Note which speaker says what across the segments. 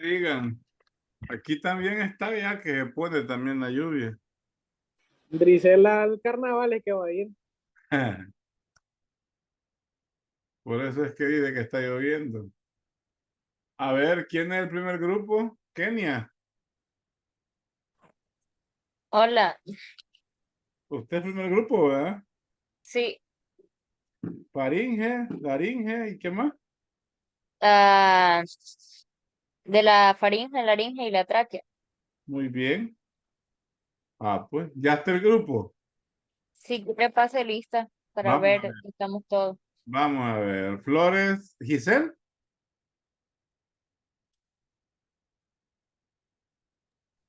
Speaker 1: Digan, aquí también está ya que se pone también la lluvia.
Speaker 2: Grisela al carnaval es que va a ir.
Speaker 1: Por eso es que dice que está lloviendo. A ver, ¿quién es el primer grupo? Kenia.
Speaker 3: Hola,
Speaker 1: Usted es el primer grupo, ¿verdad?
Speaker 3: sí,
Speaker 1: Faringe, Laringe, ¿y qué más?
Speaker 3: ah, de la faringe, laringe y la tráquea.
Speaker 1: Muy bien. Ah, pues, ya está el grupo.
Speaker 3: Sí, repase lista para
Speaker 1: Vamos a
Speaker 3: ver
Speaker 1: ver,
Speaker 3: que estamos todos.
Speaker 1: vamos a ver. Flores, Giselle.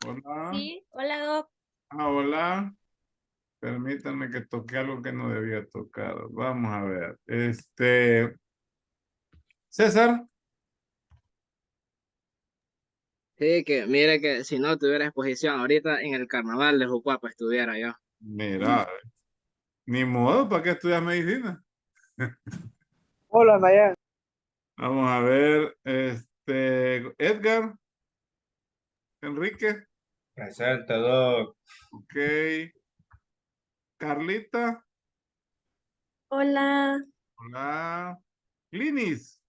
Speaker 1: Hola.
Speaker 4: Sí, hola Doc.
Speaker 1: Ah, hola. Permítanme que toque algo que no debía tocar. Vamos a ver. César.
Speaker 2: Sí, que mire que si no tuviera exposición ahorita en el carnaval de Jucuapa estuviera yo.
Speaker 1: Mira, ni modo, ¿para qué estudias medicina?
Speaker 2: Hola, Naya.
Speaker 1: Vamos a ver, Edgar, Enrique,
Speaker 5: Presente, Doc.
Speaker 1: ok, Carlita,
Speaker 4: Hola.
Speaker 1: hola, Linis,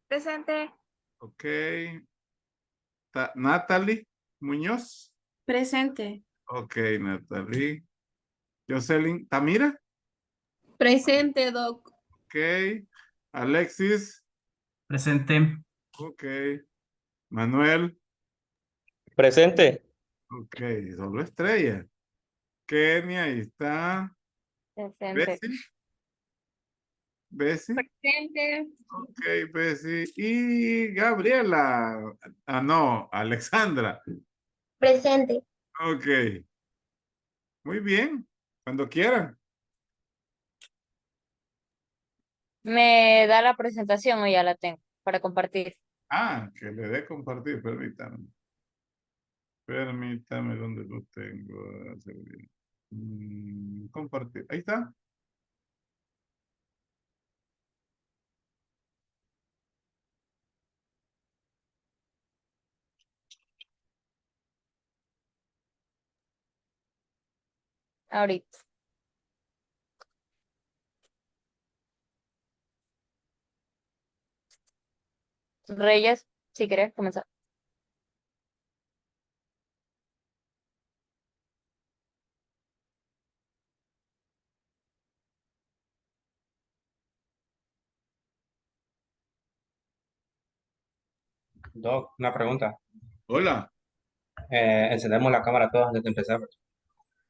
Speaker 4: Presente.
Speaker 1: ok, Natalie Muñoz,
Speaker 4: Presente.
Speaker 1: ok, Natalie, Jocelyn, Tamira,
Speaker 4: Presente, Doc.
Speaker 1: ok, Alexis,
Speaker 6: Presente.
Speaker 1: ok, Manuel,
Speaker 5: Presente.
Speaker 1: ok, solo estrella, Kenia, ahí está,
Speaker 3: Presente.
Speaker 1: Bessie, Bessie.
Speaker 4: Presente.
Speaker 1: Ok, Bessie. Y Gabriela. Ah, no, Alexandra.
Speaker 4: Presente.
Speaker 1: Ok, muy bien. Cuando quieran.
Speaker 3: ¿Me da la presentación o ya la tengo para compartir?
Speaker 1: Ah, que le dé compartir, permítame. Permítame, ¿dónde lo tengo? Compartir. Ahí está.
Speaker 3: Ahorita. Reyes, si querés comenzar.
Speaker 5: Doc, una pregunta.
Speaker 1: Hola.
Speaker 5: Encendemos la cámara todos antes de empezar.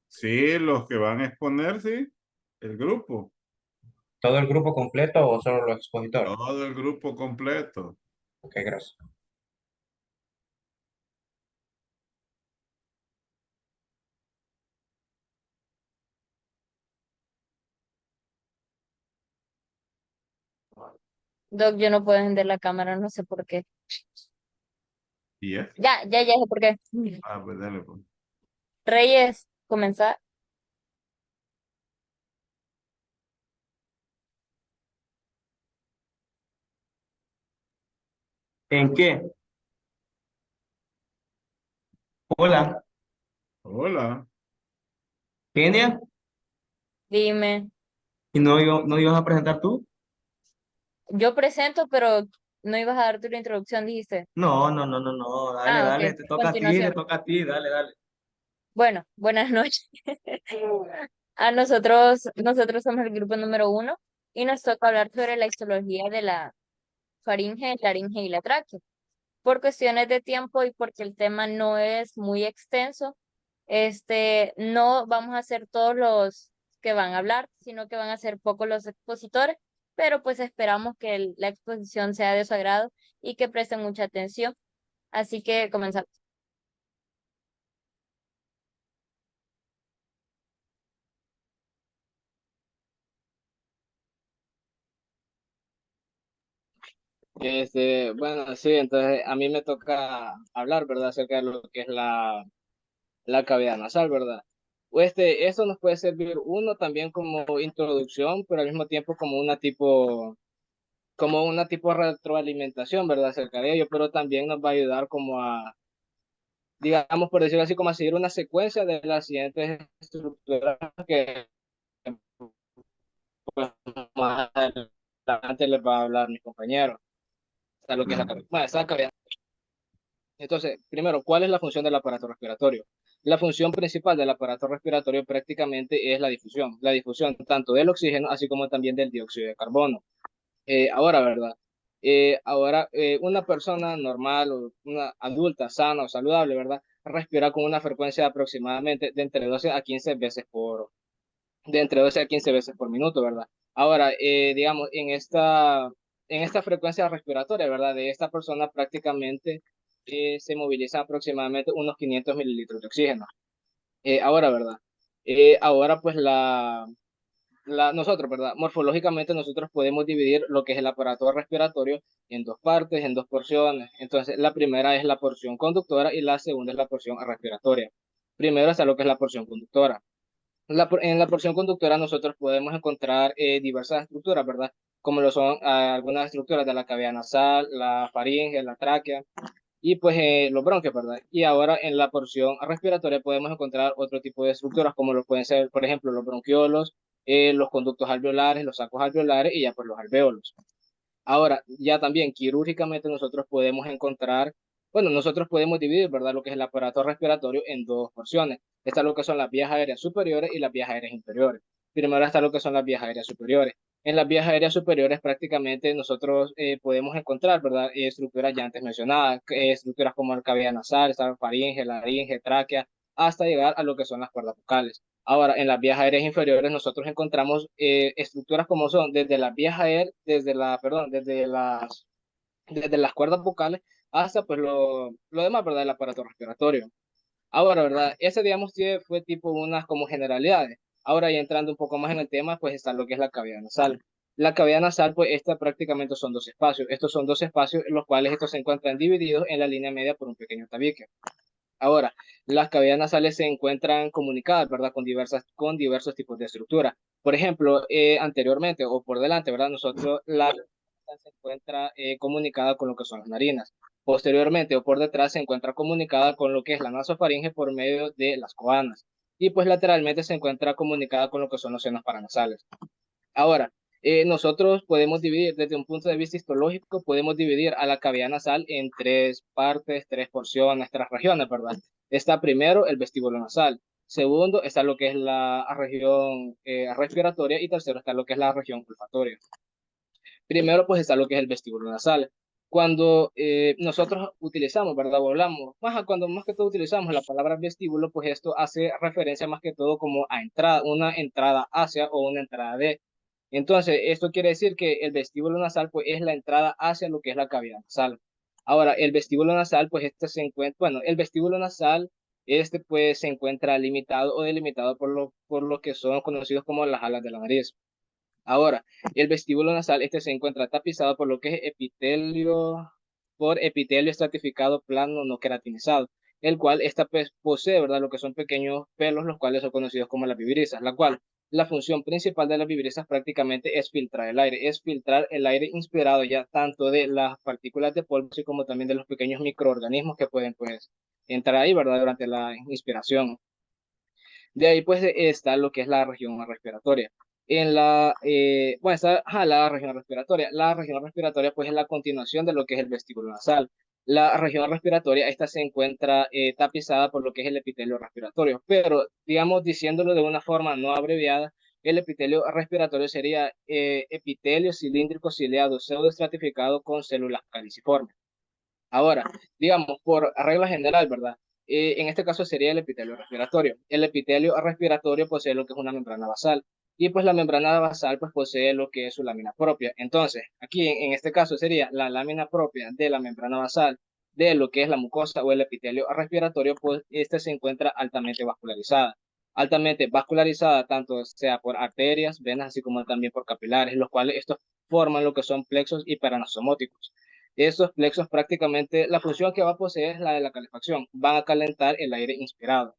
Speaker 1: Sí, los que van a exponer, sí. El grupo.
Speaker 5: ¿Todo el grupo completo o solo los expositores?
Speaker 1: Todo el grupo completo.
Speaker 5: Ok, gracias.
Speaker 3: Doc, yo no puedo encender la cámara, no sé por qué.
Speaker 1: ¿Y es?
Speaker 3: Ya sé por qué.
Speaker 1: Ah, pues dale, pues.
Speaker 3: Reyes, comenzar.
Speaker 6: ¿En qué? Hola,
Speaker 1: Hola.
Speaker 6: Kenia.
Speaker 3: Dime.
Speaker 6: ¿Y no ibas a presentar tú?
Speaker 3: Yo presento, pero no ibas a dar tu introducción, dijiste.
Speaker 6: No. Dale,
Speaker 3: Ah, ok.
Speaker 6: dale. Te toca a ti, te
Speaker 3: Continuación.
Speaker 6: toca a ti. Dale, dale.
Speaker 3: Bueno, buenas noches. Nosotros somos el grupo número 1 y nos toca hablar sobre la histología de la faringe, laringe y la tráquea. Por cuestiones de tiempo y porque el tema no es muy extenso, no vamos a ser todos los que van a hablar, sino que van a ser pocos los expositores, pero pues esperamos que la exposición sea de su agrado y que presten mucha atención. Así que comenzamos.
Speaker 2: Bueno, sí, entonces a mí me toca hablar, ¿verdad? Acerca de lo que es la cavidad nasal, ¿verdad? Esto nos puede servir uno también como introducción, pero al mismo tiempo como una como una tipo de retroalimentación, ¿verdad? Acerca de ello, pero también nos va a ayudar como a, digamos, por decirlo así, como a seguir una secuencia de las siguientes estructuras que pues, más adelante les va a hablar mi compañero. Está lo que es la cabeza. Bueno, está la cabeza. Entonces, primero, ¿cuál es la función del aparato respiratorio? La función principal del aparato respiratorio prácticamente es la difusión tanto del oxígeno así como también del dióxido de carbono. Ahora, ¿verdad? Una persona normal o una adulta, sana o saludable, ¿verdad? Respira con una frecuencia aproximadamente de entre 12 a 15 veces de entre 12 a 15 veces por minuto, ¿verdad? Ahora, digamos, en esta frecuencia respiratoria, ¿verdad? De esta persona prácticamente se moviliza aproximadamente unos 500 mililitros de oxígeno. Ahora, ¿verdad? Ahora, pues nosotros, ¿verdad? Morfológicamente nosotros podemos dividir lo que es el aparato respiratorio en dos partes, en dos porciones. Entonces, la primera es la porción conductora y la segunda es la porción respiratoria. Primero está lo que es la porción conductora. En la porción conductora nosotros podemos encontrar diversas estructuras, ¿verdad? Como lo son algunas estructuras de la cavidad nasal, la faringe, la tráquea y pues los bronquios, ¿verdad? Y ahora en la porción respiratoria podemos encontrar otro tipo de estructuras como lo pueden ser, por ejemplo, los bronquiolos, los conductos alveolares, los sacos alveolares y ya pues los alvéolos. Ahora, ya también quirúrgicamente nosotros podemos encontrar, bueno, nosotros podemos dividir, ¿verdad? Lo que es el aparato respiratorio en dos porciones. Está lo que son las vías aéreas superiores y las vías aéreas inferiores. Primero está lo que son las vías aéreas superiores. En las vías aéreas superiores prácticamente nosotros podemos encontrar, ¿verdad? Estructuras ya antes mencionadas, estructuras como la cavidad nasal, está la faringe, laringe, tráquea, hasta llegar a lo que son las cuerdas vocales. Ahora, en las vías aéreas inferiores nosotros encontramos estructuras como son desde las vías aéreas, desde las cuerdas vocales hasta pues lo demás, ¿verdad? El aparato respiratorio. Ahora, ¿verdad? Ese, digamos, fue tipo unas como generalidades. Ahora ya entrando un poco más en el tema, pues está lo que es la cavidad nasal. La cavidad nasal, pues esta prácticamente son dos espacios. Estos son dos espacios en los cuales estos se encuentran divididos en la línea media por un pequeño tabique. Ahora, las cavidades nasales se encuentran comunicadas, ¿verdad? Con diversos tipos de estructura. Por ejemplo, anteriormente o por delante, ¿verdad? Nosotros, la cavidad nasal se encuentra comunicada con lo que son las narinas. Posteriormente o por detrás se encuentra comunicada con lo que es la nasofaringe por medio de las coanas. Y pues lateralmente se encuentra comunicada con lo que son los senos paranasales. Ahora, nosotros podemos dividir, desde un punto de vista histológico, podemos dividir a la cavidad nasal en tres partes, tres porciones, tres regiones, ¿verdad? Está primero el vestíbulo nasal, segundo está lo que es la región respiratoria y tercero está lo que es la región olfatoria. Primero, pues está lo que es el vestíbulo nasal. Cuando nosotros utilizamos, ¿verdad? O hablamos, cuando más que todo utilizamos la palabra vestíbulo, pues esto hace referencia más que todo como a entrada, una entrada hacia o una entrada de. Entonces, esto quiere decir que el vestíbulo nasal, pues es la entrada hacia lo que es la cavidad nasal. Ahora, el vestíbulo nasal, pues este se encuentra, bueno, el vestíbulo nasal, este pues se encuentra limitado o delimitado por lo que son conocidos como las alas de la nariz. Ahora, el vestíbulo nasal, este se encuentra tapizado por lo que es por epitelio estratificado plano no queratinizado, el cual esta pues, posee, ¿verdad? Lo que son pequeños pelos, los cuales son conocidos como las vivirizas, la cual la función principal de las vivirizas prácticamente es filtrar el aire inspirado ya tanto de las partículas de polvo, así como también de los pequeños microorganismos que pueden pues entrar ahí, ¿verdad? Durante la inspiración. De ahí pues está lo que es la región respiratoria. Bueno, está la región respiratoria. La región respiratoria pues es la continuación de lo que es el vestíbulo nasal. La región respiratoria, esta se encuentra tapizada por lo que es el epitelio respiratorio, pero digamos diciéndolo de una forma no abreviada, el epitelio respiratorio sería epitelio cilíndrico ciliado pseudoestratificado con células caliciformes. Ahora, digamos, por regla general, ¿verdad? En este caso sería el epitelio respiratorio. El epitelio respiratorio posee lo que es una membrana basal y pues la membrana basal pues posee lo que es su lámina propia. Entonces, aquí en este caso sería la lámina propia de la membrana basal de lo que es la mucosa o el epitelio respiratorio, pues este se encuentra altamente vascularizada. Altamente vascularizada tanto sea por arterias, venas, así como también por capilares, los cuales estos forman lo que son plexos hiperanasomóticos. Esos plexos prácticamente, la función que va a poseer es la de la calefacción. Van a calentar el aire inspirado.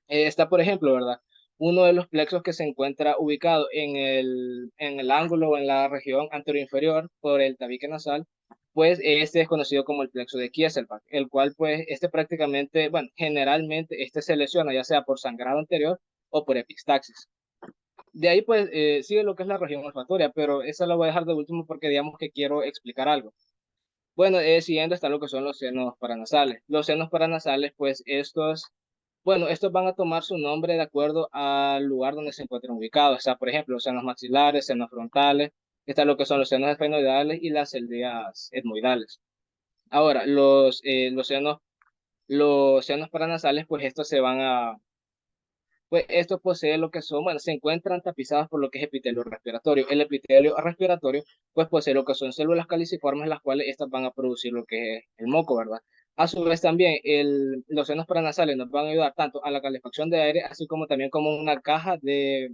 Speaker 2: Está, por ejemplo, ¿verdad? uno de los plexos que se encuentra ubicado en el ángulo o en la región anteroinferior por el tabique nasal, pues este es conocido como el plexo de Kieselbach, el cual pues este prácticamente, bueno, generalmente este se lesiona ya sea por sangrado anterior o por epistaxis. De ahí pues sigue lo que es la región olfatoria, pero esa la voy a dejar de último porque digamos que quiero explicar algo. Bueno, siguiendo está lo que son los senos paranasales. Los senos paranasales, pues estos van a tomar su nombre de acuerdo al lugar donde se encuentran ubicados. O sea, por ejemplo, los senos maxilares, senos frontales, está lo que son los senos esfenoidales y las celdas etmoidales. Ahora, los senos paranasales, pues estos se van a pues estos poseen lo que son, bueno, se encuentran tapizados por lo que es epitelio respiratorio. El epitelio respiratorio, pues posee lo que son células caliciformes, las cuales estas van a producir lo que es el moco, ¿verdad? A su vez también los senos paranasales nos van a ayudar tanto a la calefacción de aire, así como también como una caja de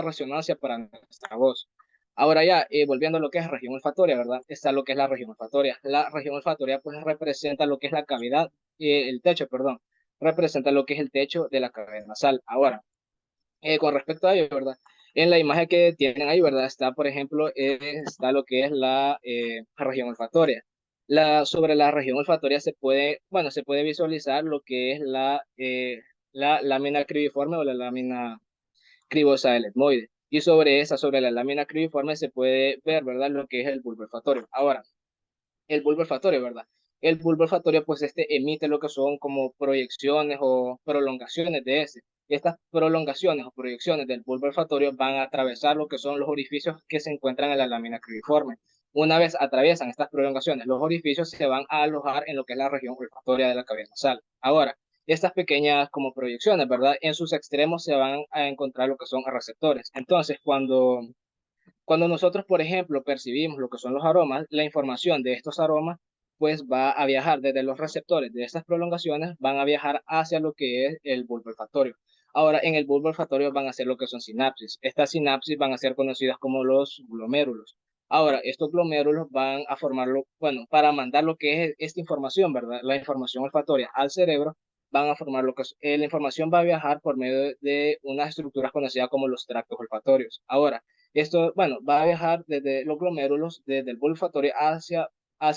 Speaker 2: resonancia para nuestra voz. Ahora ya, volviendo a lo que es región olfatoria, ¿verdad? Está lo que es la región olfatoria. La región olfatoria pues representa lo que es la cavidad, el techo, perdón, representa lo que es el techo de la cavidad nasal. Ahora, con respecto a ello, ¿verdad? En la imagen que tienen ahí, ¿verdad? Está, por ejemplo, está lo que es la región olfatoria. Sobre la región olfatoria bueno, se puede visualizar lo que es la lámina cribiforme o la lámina cribosa del etmoide. Y sobre la lámina cribiforme se puede ver, ¿verdad? Lo que es el bulbo olfatorio. Ahora, el bulbo olfatorio, ¿verdad? El bulbo olfatorio, pues este emite lo que son como proyecciones o prolongaciones de ese. Estas prolongaciones o proyecciones del bulbo olfatorio van a atravesar lo que son los orificios que se encuentran en la lámina cribiforme. Una vez atraviesan estas prolongaciones, los orificios se van a alojar en lo que es la región olfatoria de la cavidad nasal. Ahora, estas pequeñas como proyecciones, ¿verdad? En sus extremos se van a encontrar lo que son receptores. Entonces, cuando nosotros, por ejemplo, percibimos lo que son los aromas, la información de estos aromas, pues va a viajar desde los receptores de estas prolongaciones, van a viajar hacia lo que es el bulbo olfatorio. Ahora, en el bulbo olfatorio van a ser lo que son sinapsis. Estas sinapsis van a ser conocidas como los glomérulos. Ahora, estos glomérulos van a formarlo, bueno, para mandar lo que es esta información, ¿verdad? La información olfatoria al cerebro, van a formar lo que es, la información va a viajar por medio de unas estructuras conocidas como los tractos olfatorios. Ahora, esto, bueno, va a viajar desde los glomérulos, desde el bulbo olfatorio hacia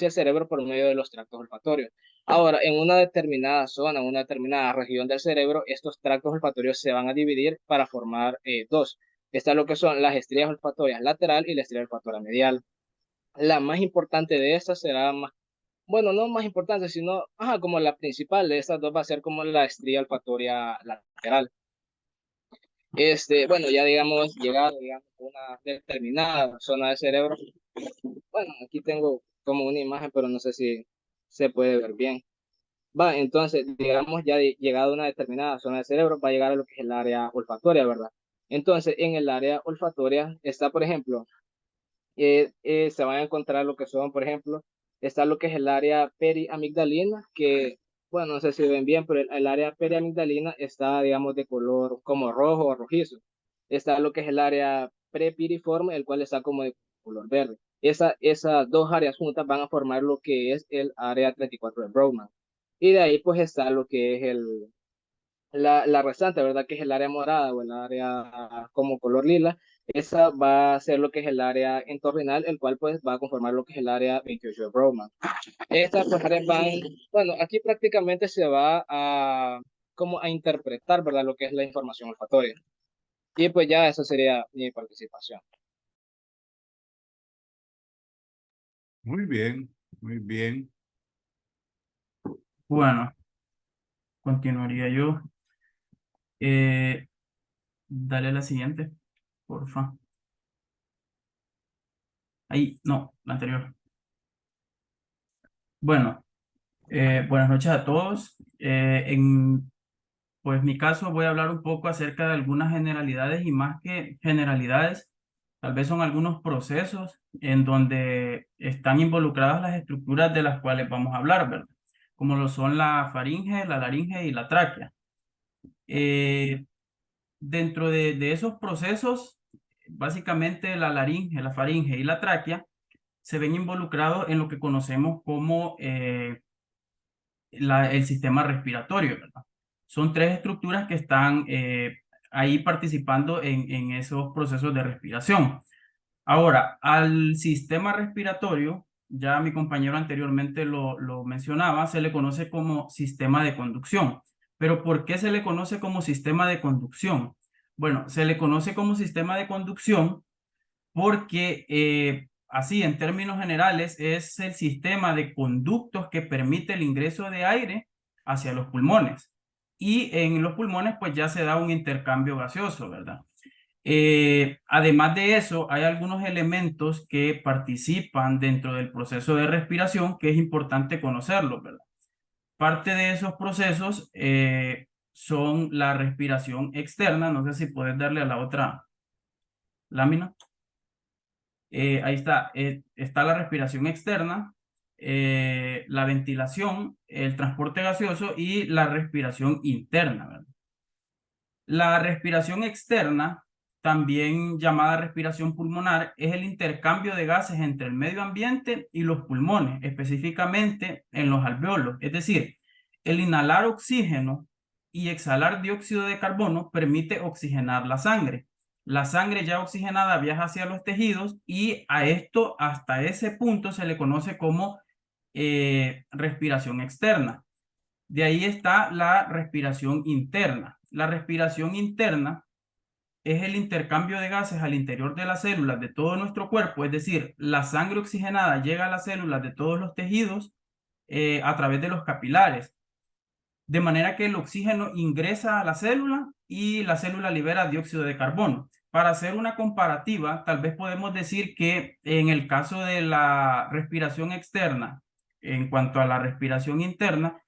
Speaker 2: el cerebro por medio de los tractos olfatorios. Ahora, en una determinada zona, una determinada región del cerebro, estos tractos olfatorios se van a dividir para formar dos. Está lo que son las estrías olfatorias lateral y la estría olfatoria medial. La más importante de estas será más, bueno, no más importante, sino, como la principal de estas dos va a ser como la estría olfatoria lateral. Bueno, ya digamos, llegado, digamos, a una determinada zona del cerebro. Bueno, aquí tengo como una imagen, pero no sé si se puede ver bien. Va, entonces, digamos, ya llegado a una determinada zona del cerebro, va a llegar a lo que es el área olfatoria, ¿verdad? Entonces, en el área olfatoria está, por ejemplo, se van a encontrar lo que son, por ejemplo, está lo que es el área periamigdalina, que, bueno, no sé si ven bien, pero el área periamigdalina está, digamos, de color como rojo o rojizo. Está lo que es el área prepiriforme, el cual está como de color verde. Esas dos áreas juntas van a formar lo que es el área 34 de Brodmann. Y de ahí pues está lo que es la restante, ¿verdad? Que es el área morada o el área como color lila. Esa va a ser lo que es el área entorrinal, el cual pues va a conformar lo que es el área 28 de Brodmann. Estas pues áreas van, bueno, aquí prácticamente se va a como a interpretar, ¿verdad? Lo que es la información olfatoria. Y pues ya esa sería mi participación.
Speaker 1: Muy bien, muy bien.
Speaker 7: Bueno, continuaría yo. Dale la siguiente, porfa. Ahí, no, la anterior. Bueno, buenas noches a todos. Pues mi caso voy a hablar un poco acerca de algunas generalidades y más que generalidades, tal vez son algunos procesos en donde están involucradas las estructuras de las cuales vamos a hablar, ¿verdad? Como lo son la faringe, la laringe y la tráquea. Dentro de esos procesos, básicamente la laringe, la faringe y la tráquea se ven involucrados en lo que conocemos como el sistema respiratorio, ¿verdad? Son tres estructuras que están ahí participando en esos procesos de respiración. Ahora, al sistema respiratorio, ya mi compañero anteriormente lo mencionaba, se le conoce como sistema de conducción. Pero ¿por qué se le conoce como sistema de conducción? Bueno, se le conoce como sistema de conducción porque así en términos generales es el sistema de conductos que permite el ingreso de aire hacia los pulmones. Y en los pulmones pues ya se da un intercambio gaseoso, ¿verdad? Además de eso, hay algunos elementos que participan dentro del proceso de respiración que es importante conocerlos, ¿verdad? Parte de esos procesos son la respiración externa. No sé si puedes darle a la otra lámina. Ahí está. Está la respiración externa, la ventilación, el transporte gaseoso y la respiración interna, ¿verdad? La respiración externa, también llamada respiración pulmonar, es el intercambio de gases entre el medio ambiente y los pulmones, específicamente en los alvéolos. Es decir, el inhalar oxígeno y exhalar dióxido de carbono permite oxigenar la sangre. La sangre ya oxigenada viaja hacia los tejidos y a esto, hasta ese punto, se le conoce como respiración externa. De ahí está la respiración interna. La respiración interna es el intercambio de gases al interior de las células de todo nuestro cuerpo, es decir, la sangre oxigenada llega a las células de todos los tejidos a través de los capilares, de manera que el oxígeno ingresa a la célula y la célula libera dióxido de carbono. Para hacer una comparativa, tal vez podemos decir que en el caso de la respiración externa, en cuanto a la respiración interna,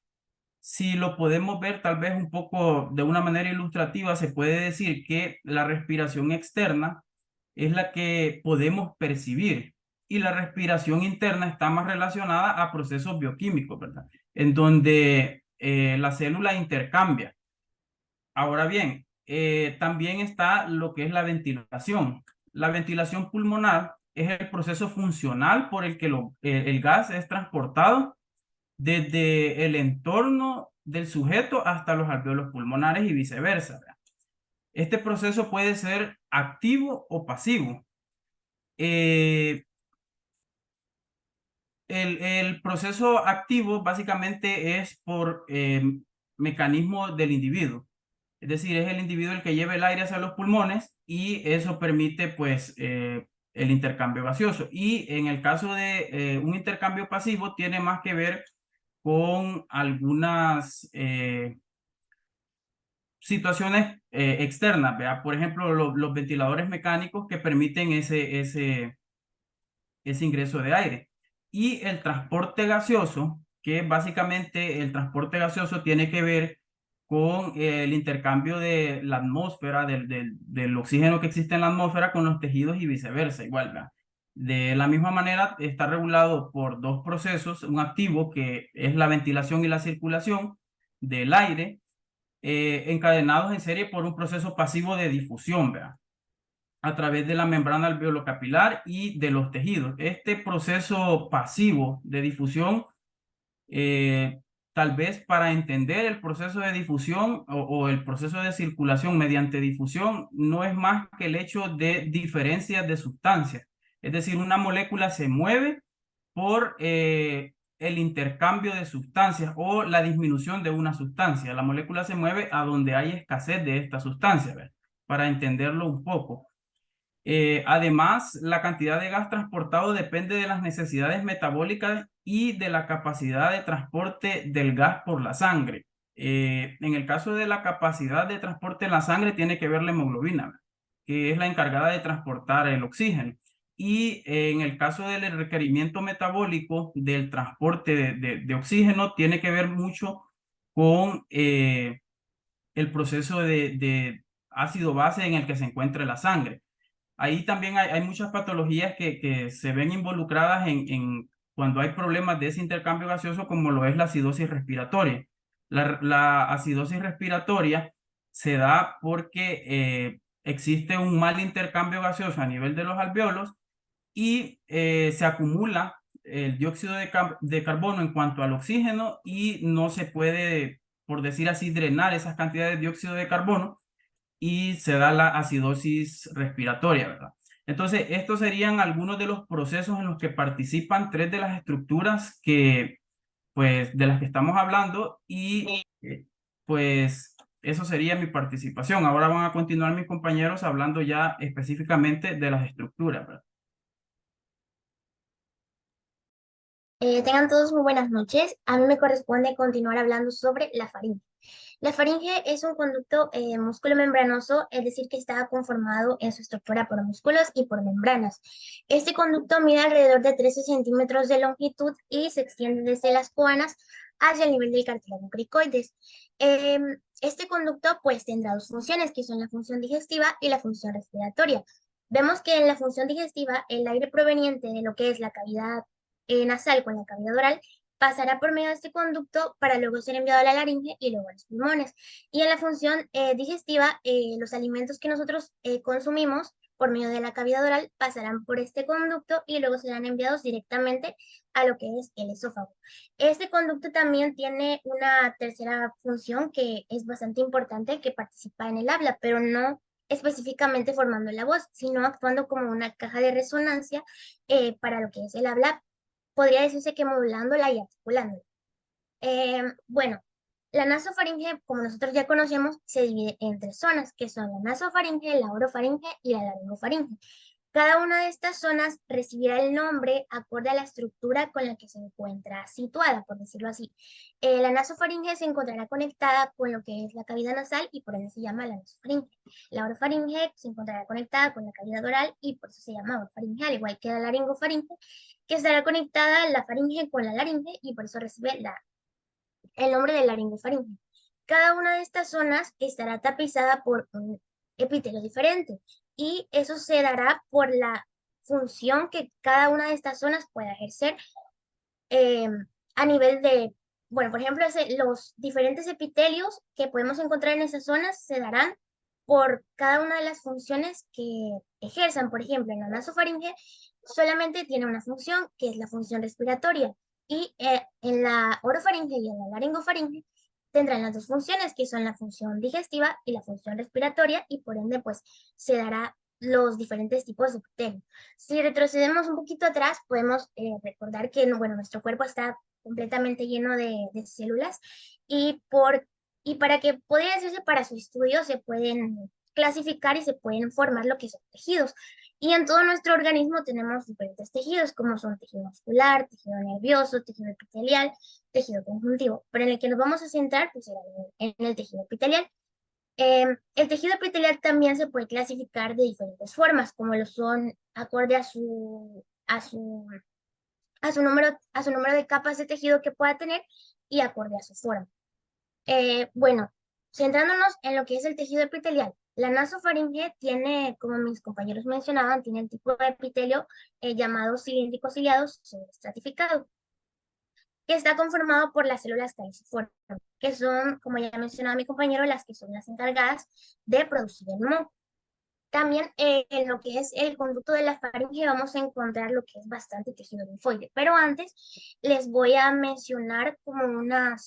Speaker 7: si lo podemos ver tal vez un poco de una manera ilustrativa, se puede decir que la respiración externa es la que podemos percibir y la respiración interna está más relacionada a procesos bioquímicos, ¿verdad? En donde la célula intercambia. Ahora bien, también está lo que es la ventilación. La ventilación pulmonar es el proceso funcional por el que el gas es transportado desde el entorno del sujeto hasta los alvéolos pulmonares y viceversa, ¿verdad? Este proceso puede ser activo o pasivo. El proceso activo básicamente es por mecanismo del individuo. Es decir, es el individuo el que lleva el aire hacia los pulmones y eso permite pues el intercambio gaseoso. Y en el caso de un intercambio pasivo tiene más que ver con algunas situaciones externas, ¿verdad? Por ejemplo, los ventiladores mecánicos que permiten ese ingreso de aire. Y el transporte gaseoso, que básicamente el transporte gaseoso tiene que ver con el intercambio de la atmósfera, del oxígeno que existe en la atmósfera con los tejidos y viceversa, igual, ¿verdad? De la misma manera, está regulado por dos procesos, un activo que es la ventilación y la circulación del aire, encadenados en serie por un proceso pasivo de difusión, ¿verdad? A través de la membrana alveolocapilar y de los tejidos. Este proceso pasivo de difusión, tal vez para entender el proceso de difusión o el proceso de circulación mediante difusión, no es más que el hecho de diferencias de sustancias. Es decir, una molécula se mueve por el intercambio de sustancias o la disminución de una sustancia. La molécula se mueve a donde hay escasez de esta sustancia, ¿verdad? Para entenderlo un poco. Además, la cantidad de gas transportado depende de las necesidades metabólicas y de la capacidad de transporte del gas por la sangre. En el caso de la capacidad de transporte en la sangre tiene que ver la hemoglobina, ¿verdad? Que es la encargada de transportar el oxígeno. Y en el caso del requerimiento metabólico del transporte de oxígeno tiene que ver mucho con el proceso de ácido-base en el que se encuentra la sangre. Ahí también hay muchas patologías que se ven involucradas cuando hay problemas de ese intercambio gaseoso, como lo es la acidosis respiratoria. La acidosis respiratoria se da porque existe un mal intercambio gaseoso a nivel de los alvéolos y se acumula el dióxido de carbono en cuanto al oxígeno y no se puede por decir así, drenar esas cantidades de dióxido de carbono y se da la acidosis respiratoria, ¿verdad? Entonces, estos serían algunos de los procesos en los que participan tres de las estructuras que, pues, de las que estamos hablando y, pues, eso sería mi participación. Ahora van a continuar mis compañeros hablando ya específicamente de las estructuras, ¿verdad?
Speaker 4: Tengan todos muy buenas noches. A mí me corresponde continuar hablando sobre la faringe. La faringe es un conducto músculo-membranoso, es decir, que está conformado en su estructura por músculos y por membranas. Este conducto mide alrededor de 13 centímetros de longitud y se extiende desde las coanas hacia el nivel del cartílago cricoides. Este conducto pues tendrá dos funciones, que son la función digestiva y la función respiratoria. Vemos que en la función digestiva, el aire proveniente de lo que es la cavidad nasal con la cavidad oral pasará por medio de este conducto para luego ser enviado a la laringe y luego a los pulmones. Y en la función digestiva, los alimentos que nosotros consumimos por medio de la cavidad oral pasarán por este conducto y luego serán enviados directamente a lo que es el esófago. Este conducto también tiene una tercera función que es bastante importante, que participa en el habla, pero no específicamente formando la voz, sino actuando como una caja de resonancia para lo que es el habla, podría decirse que modulándola y articulándola. Bueno, la nasofaringe, como nosotros ya conocemos, se divide en tres zonas, que son la nasofaringe, la orofaringe y la laringofaringe. Cada una de estas zonas recibirá el nombre acorde a la estructura con la que se encuentra situada, por decirlo así. La nasofaringe se encontrará conectada con lo que es la cavidad nasal y por eso se llama la nasofaringe. La orofaringe se encontrará conectada con la cavidad oral y por eso se llama orofaringe, al igual que la laringofaringe, que estará conectada la faringe con la laringe y por eso recibe el nombre de laringofaringe. Cada una de estas zonas estará tapizada por un epitelio diferente y eso se dará por la función que cada una de estas zonas pueda ejercer a nivel de, bueno, por ejemplo, los diferentes epitelios que podemos encontrar en esas zonas se darán por cada una de las funciones que ejerzan. Por ejemplo, en la nasofaringe solamente tiene una función, que es la función respiratoria, y en la orofaringe y en la laringofaringe tendrán las dos funciones, que son la función digestiva y la función respiratoria, y por ende, pues, se dará los diferentes tipos de epitelio. Si retrocedemos un poquito atrás, podemos recordar que, bueno, nuestro cuerpo está completamente lleno de células y para que podría decirse para su estudio se pueden clasificar y se pueden formar lo que son tejidos. Y en todo nuestro organismo tenemos diferentes tejidos, como son tejido muscular, tejido nervioso, tejido epitelial, tejido conjuntivo. Pero en el que nos vamos a centrar, pues, será en el tejido epitelial. El tejido epitelial también se puede clasificar de diferentes formas, como lo son acorde a su número de capas de tejido que pueda tener y acorde a su forma. Bueno, centrándonos en lo que es el tejido epitelial, la nasofaringe tiene, como mis compañeros mencionaban, tiene el tipo de epitelio llamado cilíndrico ciliado estratificado, que está conformado por las células caliciformes, que son, como ya mencionaba mi compañero, las que son las encargadas de producir el moco. También en lo que es el conducto de la faringe vamos a encontrar lo que es bastante tejido linfoide. Pero antes les voy a mencionar como una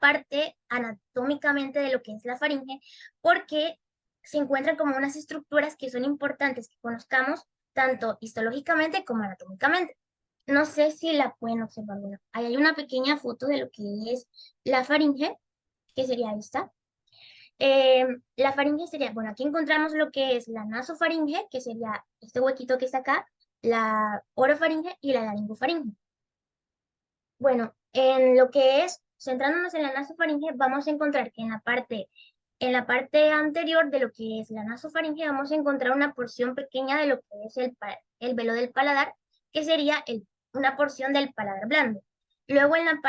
Speaker 4: parte anatómicamente de lo que es la faringe, porque se encuentran como unas estructuras que son importantes que conozcamos tanto histológicamente como anatómicamente. No sé si la pueden observar. Bueno, ahí hay una pequeña foto de lo que es la faringe, que sería esta. La faringe sería, bueno, aquí encontramos lo que es la nasofaringe, que sería este huequito que está acá, la orofaringe y la laringofaringe. Bueno, en lo que es, centrándonos en la nasofaringe, vamos a encontrar que en la parte anterior de lo que es la nasofaringe, vamos a encontrar una porción pequeña de lo que es el velo del paladar, que sería una porción del paladar blando. Luego en la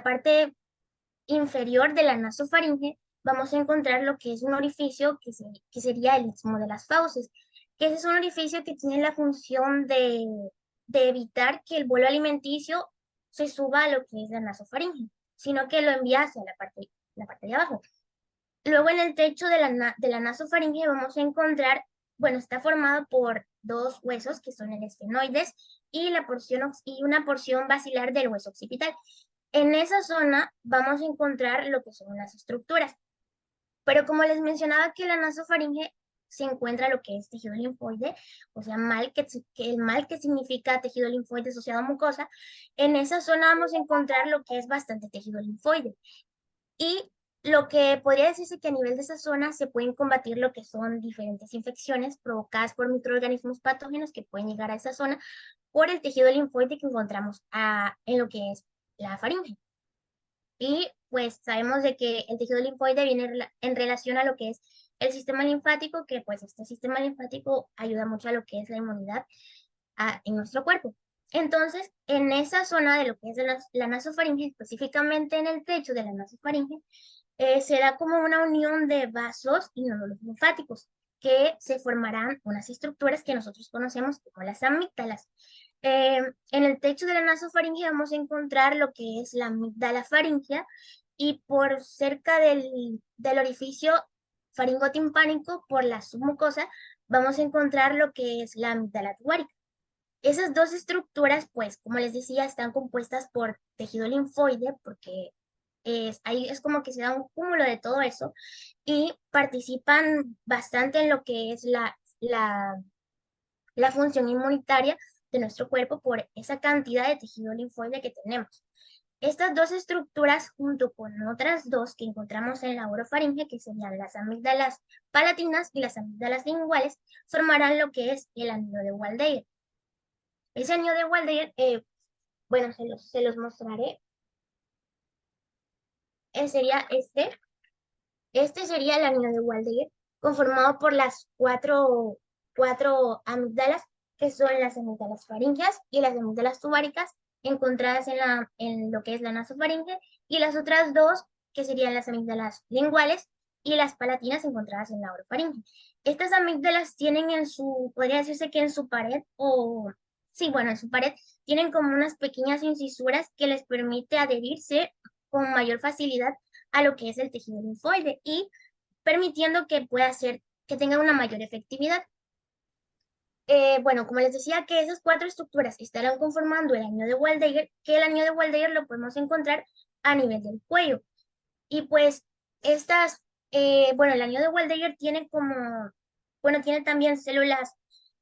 Speaker 4: parte inferior de la nasofaringe vamos a encontrar lo que es un orificio que sería el istmo de las fauces, que ese es un orificio que tiene la función de evitar que el bolo alimenticio se suba a lo que es la nasofaringe, sino que lo envía hacia la parte de abajo. Luego en el techo de la nasofaringe vamos a encontrar, bueno, está formado por dos huesos que son el esfenoides y una porción basilar del hueso occipital. En esa zona vamos a encontrar lo que son las estructuras. Pero como les mencionaba que la nasofaringe se encuentra lo que es tejido linfoide, o sea, el mal que significa tejido linfoide asociado a mucosa, en esa zona vamos a encontrar lo que es bastante tejido linfoide. Y lo que podría decirse que a nivel de esa zona se pueden combatir lo que son diferentes infecciones provocadas por microorganismos patógenos que pueden llegar a esa zona por el tejido linfoide que encontramos en lo que es la faringe. Y pues sabemos de que el tejido linfoide viene en relación a lo que es el sistema linfático, que pues este sistema linfático ayuda mucho a lo que es la inmunidad en nuestro cuerpo. Entonces, en esa zona de lo que es la nasofaringe, específicamente en el techo de la nasofaringe, se da como una unión de vasos y nódulos linfáticos que se formarán unas estructuras que nosotros conocemos como las amígdalas. En el techo de la nasofaringe vamos a encontrar lo que es la amígdala faríngea y por cerca del orificio faringotimpánico, por la submucosa, vamos a encontrar lo que es la amígdala tubárica. Esas dos estructuras, pues, como les decía, están compuestas por tejido linfoide, porque ahí es como que se da un cúmulo de todo eso, y participan bastante en lo que es la función inmunitaria de nuestro cuerpo por esa cantidad de tejido linfoide que tenemos. Estas dos estructuras, junto con otras dos que encontramos en la orofaringe, que serían las amígdalas palatinas y las amígdalas linguales, formarán lo que es el anillo de Waldeyer. Ese anillo de Waldeyer, bueno, se los mostraré. Sería este. Este sería el anillo de Waldeyer, conformado por las cuatro amígdalas, que son las amígdalas faríngeas y las amígdalas tubáricas, encontradas en lo que es la nasofaringe, y las otras dos, que serían las amígdalas linguales y las palatinas, encontradas en la orofaringe. Estas amígdalas tienen podría decirse que en su pared, sí, bueno, en su pared, tienen como unas pequeñas incisuras que les permite adherirse con mayor facilidad a lo que es el tejido linfoide y permitiendo que que tenga una mayor efectividad. Bueno, como les decía, que esas cuatro estructuras estarán conformando el anillo de Waldeyer, que el anillo de Waldeyer lo podemos encontrar a nivel del cuello. Y pues bueno, el anillo de Waldeyer tiene tiene también células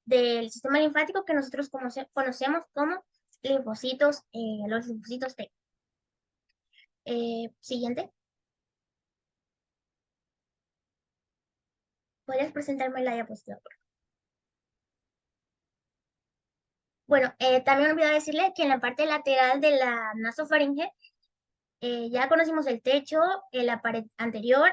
Speaker 4: del sistema linfático que nosotros conocemos como linfocitos, los linfocitos T. Siguiente. ¿Podrías presentarme la diapositiva, por favor? Bueno, también olvidé decirle que en la parte lateral de la nasofaringe ya conocimos el techo, la pared anterior,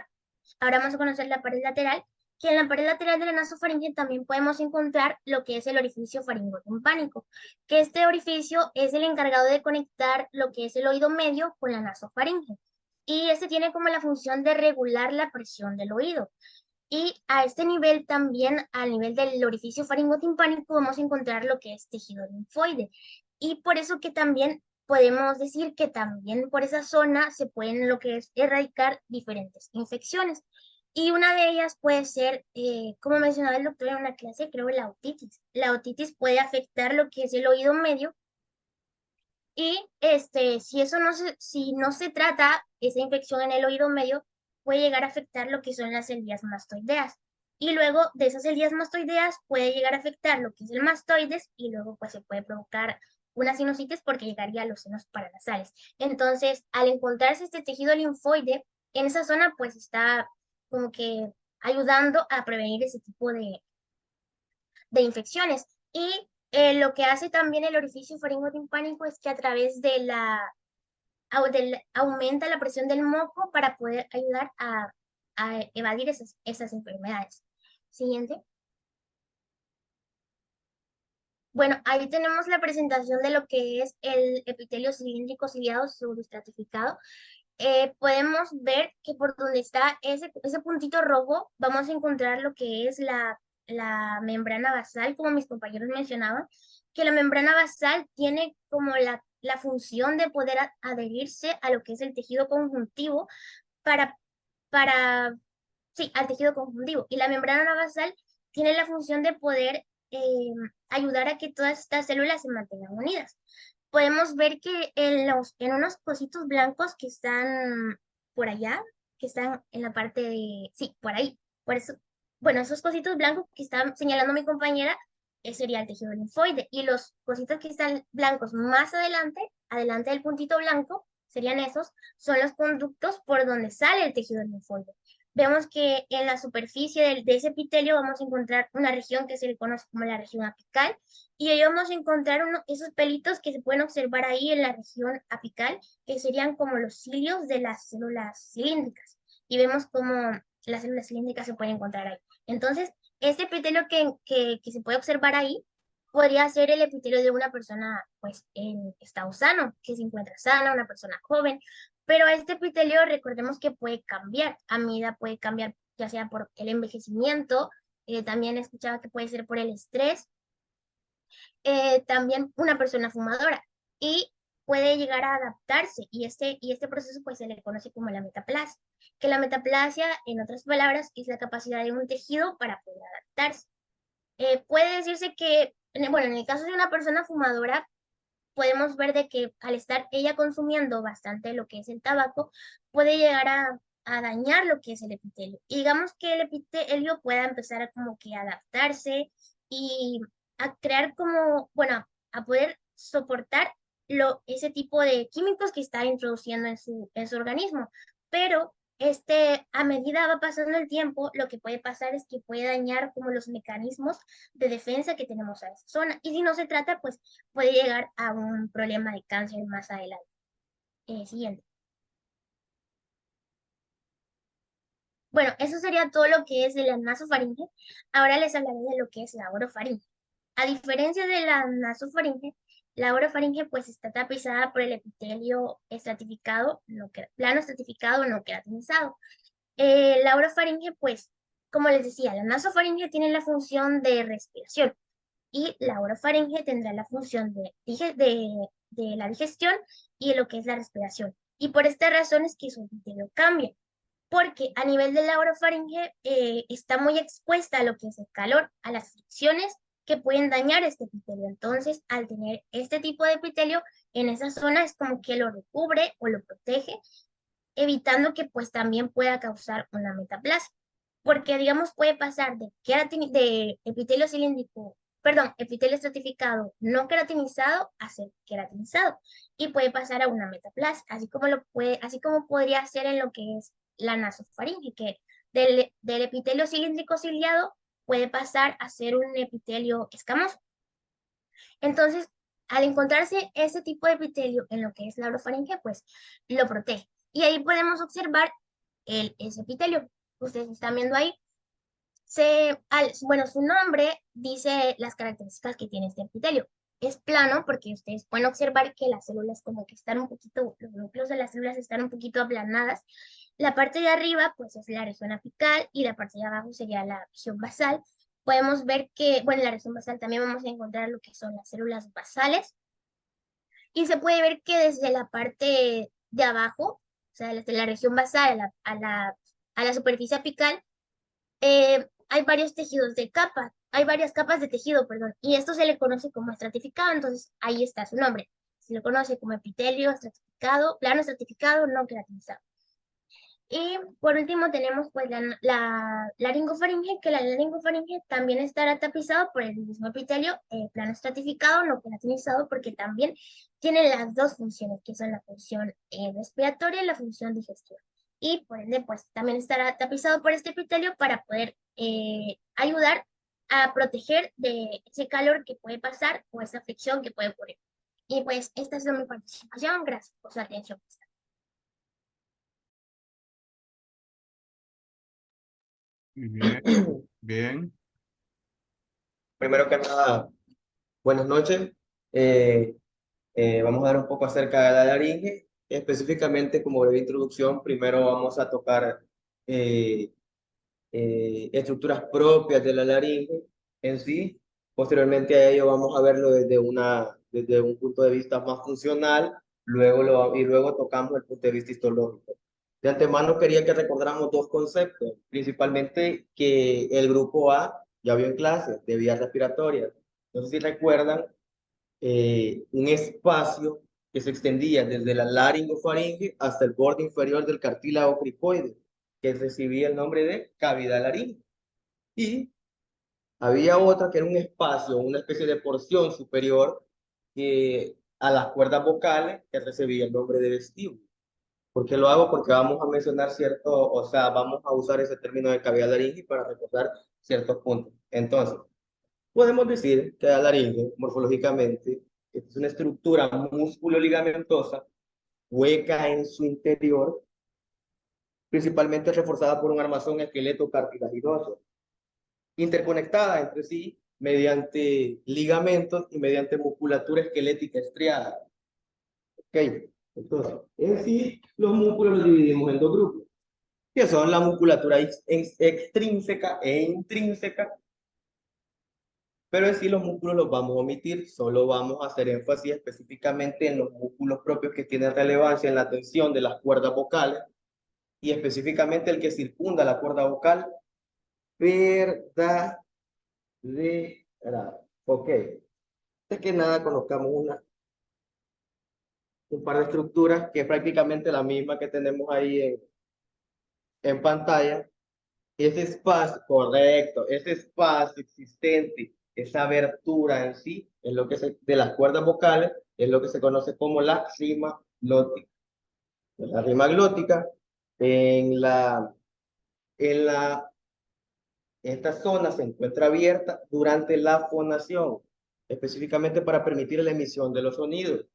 Speaker 4: ahora vamos a conocer la pared lateral, que en la pared lateral de la nasofaringe también podemos encontrar lo que es el orificio faringotimpánico, que este orificio es el encargado de conectar lo que es el oído medio con la nasofaringe, y este tiene como la función de regular la presión del oído. Y a este nivel también, al nivel del orificio faringotimpánico, vamos a encontrar lo que es tejido linfoide. Y por eso que también podemos decir que también por esa zona se pueden lo que es erradicar diferentes infecciones. Y una de ellas puede ser, como mencionaba el doctor en una clase, creo, la otitis. La otitis puede afectar lo que es el oído medio. Y si no se trata esa infección en el oído medio, puede llegar a afectar lo que son las células mastoideas. Y luego de esas células mastoideas puede llegar a afectar lo que es el mastoides y luego pues se puede provocar una sinusitis porque llegaría a los senos paranasales. Entonces, al encontrarse este tejido linfoide en esa zona, pues está como que ayudando a prevenir ese tipo de infecciones. Y lo que hace también el orificio faringotimpánico es que a través aumenta la presión del moco para poder ayudar a evadir esas enfermedades. Siguiente. Bueno, ahí tenemos la presentación de lo que es el epitelio cilíndrico ciliado pseudoestratificado. Podemos ver que por donde está ese puntito rojo, vamos a encontrar lo que es la membrana basal, como mis compañeros mencionaban, que la membrana basal tiene como la función de poder adherirse a lo que es el tejido conjuntivo para, sí, al tejido conjuntivo. Y la membrana basal tiene la función de poder ayudar a que todas estas células se mantengan unidas. podemos ver que en unos cositos blancos que están por allá, que están en la parte de, sí, por ahí, por eso, bueno, esos cositos blancos que están señalando mi compañera, sería el tejido linfoide, y los cositos que están blancos más adelante, adelante del puntito blanco, serían esos, son los conductos por donde sale el tejido linfoide. Vemos que en la superficie de ese epitelio vamos a encontrar una región que se le conoce como la región apical, y ahí vamos a encontrar esos pelitos que se pueden observar ahí en la región apical, que serían como los cilios de las células cilíndricas. Y vemos cómo las células cilíndricas se pueden encontrar ahí. Entonces, este epitelio que se puede observar ahí podría ser el epitelio de una persona pues en estado sano, que se encuentra sana, una persona joven, pero este epitelio recordemos que puede cambiar, a medida puede cambiar ya sea por el envejecimiento, también escuchaba que puede ser por el estrés, también una persona fumadora y puede llegar a adaptarse y este proceso pues se le conoce como la metaplasia, que la metaplasia en otras palabras es la capacidad de un tejido para poder adaptarse. Puede decirse que, bueno, en el caso de una persona fumadora, podemos ver de que al estar ella consumiendo bastante lo que es el tabaco, puede llegar a dañar lo que es el epitelio. Y digamos que el epitelio pueda empezar a como que adaptarse y a crear como, bueno, a poder soportar ese tipo de químicos que está introduciendo en su organismo. Pero a medida va pasando el tiempo, lo que puede pasar es que puede dañar como los mecanismos de defensa que tenemos a esa zona. Y si no se trata, pues puede llegar a un problema de cáncer más adelante. Siguiente. Bueno, eso sería todo lo que es el nasofaringe. Ahora les hablaré de lo que es la orofaringe. A diferencia de la nasofaringe, la orofaringe pues está tapizada por el epitelio estratificado, plano estratificado no queratinizado. La orofaringe pues, como les decía, la nasofaringe tiene la función de respiración y la orofaringe tendrá la función de la digestión y de lo que es la respiración. Y por esta razón es que su epitelio cambia, porque a nivel de la orofaringe está muy expuesta a lo que es el calor, a las fricciones que pueden dañar este epitelio. Entonces, al tener este tipo de epitelio en esa zona es como que lo recubre o lo protege, evitando que pues también pueda causar una metaplasia. Porque digamos puede pasar de epitelio cilíndrico, perdón, epitelio estratificado no queratinizado a ser queratinizado y puede pasar a una metaplasia, así como podría ser en lo que es la nasofaringe, que del epitelio cilíndrico ciliado puede pasar a ser un epitelio escamoso. Entonces, al encontrarse ese tipo de epitelio en lo que es la orofaringe, pues lo protege. Y ahí podemos observar ese epitelio. Ustedes están viendo ahí. Bueno, su nombre dice las características que tiene este epitelio. Es plano porque ustedes pueden observar que las células como que están un poquito, los núcleos de las células están un poquito aplanadas. La parte de arriba pues es la región apical y la parte de abajo sería la región basal. Podemos ver que, bueno, en la región basal también vamos a encontrar lo que son las células basales. Y se puede ver que desde la parte de abajo, o sea, desde la región basal a la superficie apical, hay varios tejidos de capa, hay varias capas de tejido, perdón, y esto se le conoce como estratificado, entonces ahí está su nombre. Se le conoce como epitelio estratificado, plano estratificado, no queratinizado. Y por último tenemos pues la laringofaringe, que la laringofaringe también estará tapizado por el mismo epitelio, plano estratificado, no queratinizado, porque también tiene las dos funciones, que son la función respiratoria y la función digestiva. Y por ende pues también estará tapizado por este epitelio para poder ayudar a proteger de ese calor que puede pasar o esa fricción que puede ocurrir. Y pues esta es mi participación, gracias por su atención.
Speaker 1: Bien, bien.
Speaker 6: Primero que nada, buenas noches. Eh, Vamos a ver un poco acerca de la laringe. Específicamente, como breve introducción, primero vamos a tocar eh, estructuras propias de la laringe en sí. Posteriormente a ello vamos a verlo desde un punto de vista más funcional, y luego tocamos el punto de vista histológico. De antemano quería que recordáramos dos conceptos, principalmente que el grupo A ya vio en clase, de vías respiratorias. No sé si recuerdan un espacio que se extendía desde la laringofaringe hasta el borde inferior del cartílago cricoide, que recibía el nombre de cavidad laríngea. Y había otra que era un espacio, una especie de porción superior a las cuerdas vocales, que recibía el nombre de vestíbulo. ¿Por qué lo hago? Porque vamos a mencionar o sea, vamos a usar ese término de cavidad laríngea para recordar ciertos puntos. Entonces, podemos decir que la laringe, morfológicamente, es una estructura músculo-ligamentosa, hueca en su interior, principalmente reforzada por un armazón esqueleto cartilaginoso, interconectada entre sí mediante ligamentos y mediante musculatura esquelética estriada. Ok, entonces, en sí, los músculos los dividimos en dos grupos, que son la musculatura extrínseca e intrínseca, pero en sí los músculos los vamos a omitir, solo vamos a hacer énfasis específicamente en los músculos propios que tienen relevancia en la tensión de las cuerdas vocales, y específicamente el que circunda la cuerda vocal verdadera. Ok, es que nada conozcamos un par de estructuras que es prácticamente la misma que tenemos ahí en pantalla. Ese espacio, correcto, ese espacio existente, esa abertura en sí, es lo que de las cuerdas vocales, es lo que se conoce como la rima glótica. La rima glótica, en esta zona se encuentra abierta durante la fonación, específicamente para permitir la emisión de los sonidos.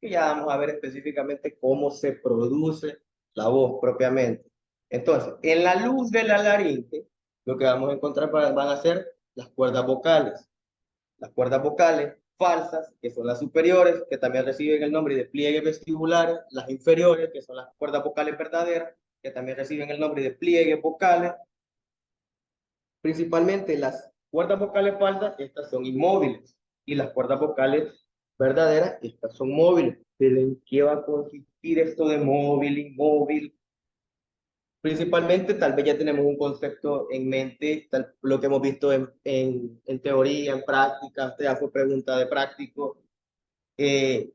Speaker 6: Y ya vamos a ver específicamente cómo se produce la voz propiamente. Entonces, en la luz de la laringe, lo que vamos a encontrar van a ser las cuerdas vocales. Las cuerdas vocales falsas, que son las superiores, que también reciben el nombre de pliegues vestibulares, las inferiores, que son las cuerdas vocales verdaderas, que también reciben el nombre de pliegues vocales. Principalmente las cuerdas vocales falsas, estas son inmóviles, y las cuerdas vocales verdaderas, estas son móviles. ¿Pero en qué va a consistir esto de móvil, inmóvil? Principalmente, tal vez ya tenemos un concepto en mente, lo que hemos visto en teoría, en práctica, esta ya fue pregunta de práctico, que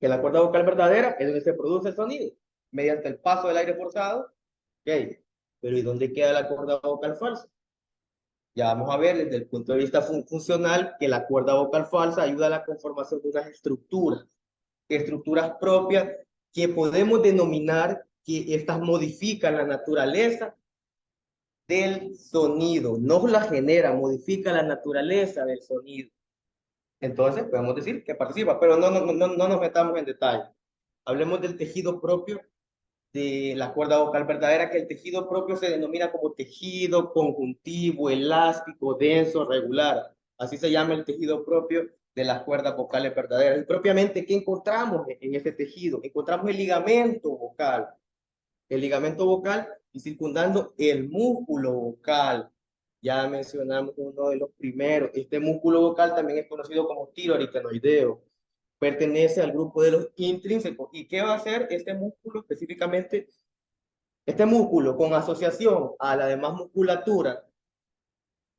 Speaker 6: la cuerda vocal verdadera es donde se produce el sonido, mediante el paso del aire forzado. Okay. Pero ¿y dónde queda la cuerda vocal falsa? Ya vamos a ver desde el punto de vista funcional que la cuerda vocal falsa ayuda a la conformación de unas estructuras propias que podemos denominar que estas modifican la naturaleza del sonido, no la genera, modifica la naturaleza del sonido. Entonces podemos decir que participa, pero no nos metamos en detalle. Hablemos del tejido propio de la cuerda vocal verdadera, que el tejido propio se denomina como tejido conjuntivo, elástico, denso, regular. Así se llama el tejido propio de las cuerdas vocales verdaderas. Y propiamente, ¿qué encontramos en ese tejido? Encontramos el ligamento vocal. El ligamento vocal y circundando el músculo vocal. Ya mencionamos uno de los primeros. Este músculo vocal también es conocido como tiroaritenoideo. Pertenece al grupo de los intrínsecos. ¿Y qué va a hacer este músculo específicamente? Este músculo, con asociación a la demás musculatura,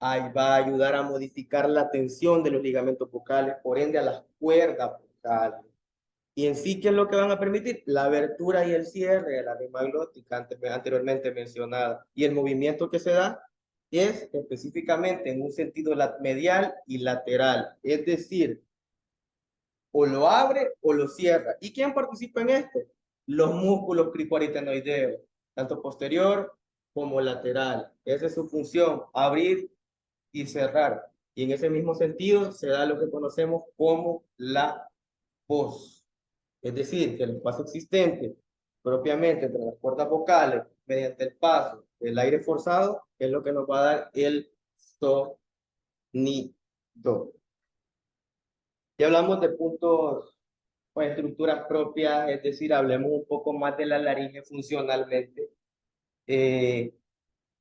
Speaker 6: ahí va a ayudar a modificar la tensión de los ligamentos vocales, por ende a las cuerdas vocales. Y en sí, ¿qué es lo que van a permitir? La abertura y el cierre de la rima glótica anteriormente mencionada. Y el movimiento que se da es específicamente en un sentido medial y lateral. Es decir, o lo abre o lo cierra. ¿Y quién participa en esto? Los músculos cricoaritenoideos, tanto posterior como lateral. Esa es su función, abrir y cerrar. Y en ese mismo sentido se da lo que conocemos como la voz. Es decir, que el espacio existente propiamente entre las cuerdas vocales mediante el paso del aire forzado es lo que nos va a dar el sonido. Ya hablamos de puntos o estructuras propias, es decir, hablemos un poco más de la laringe funcionalmente.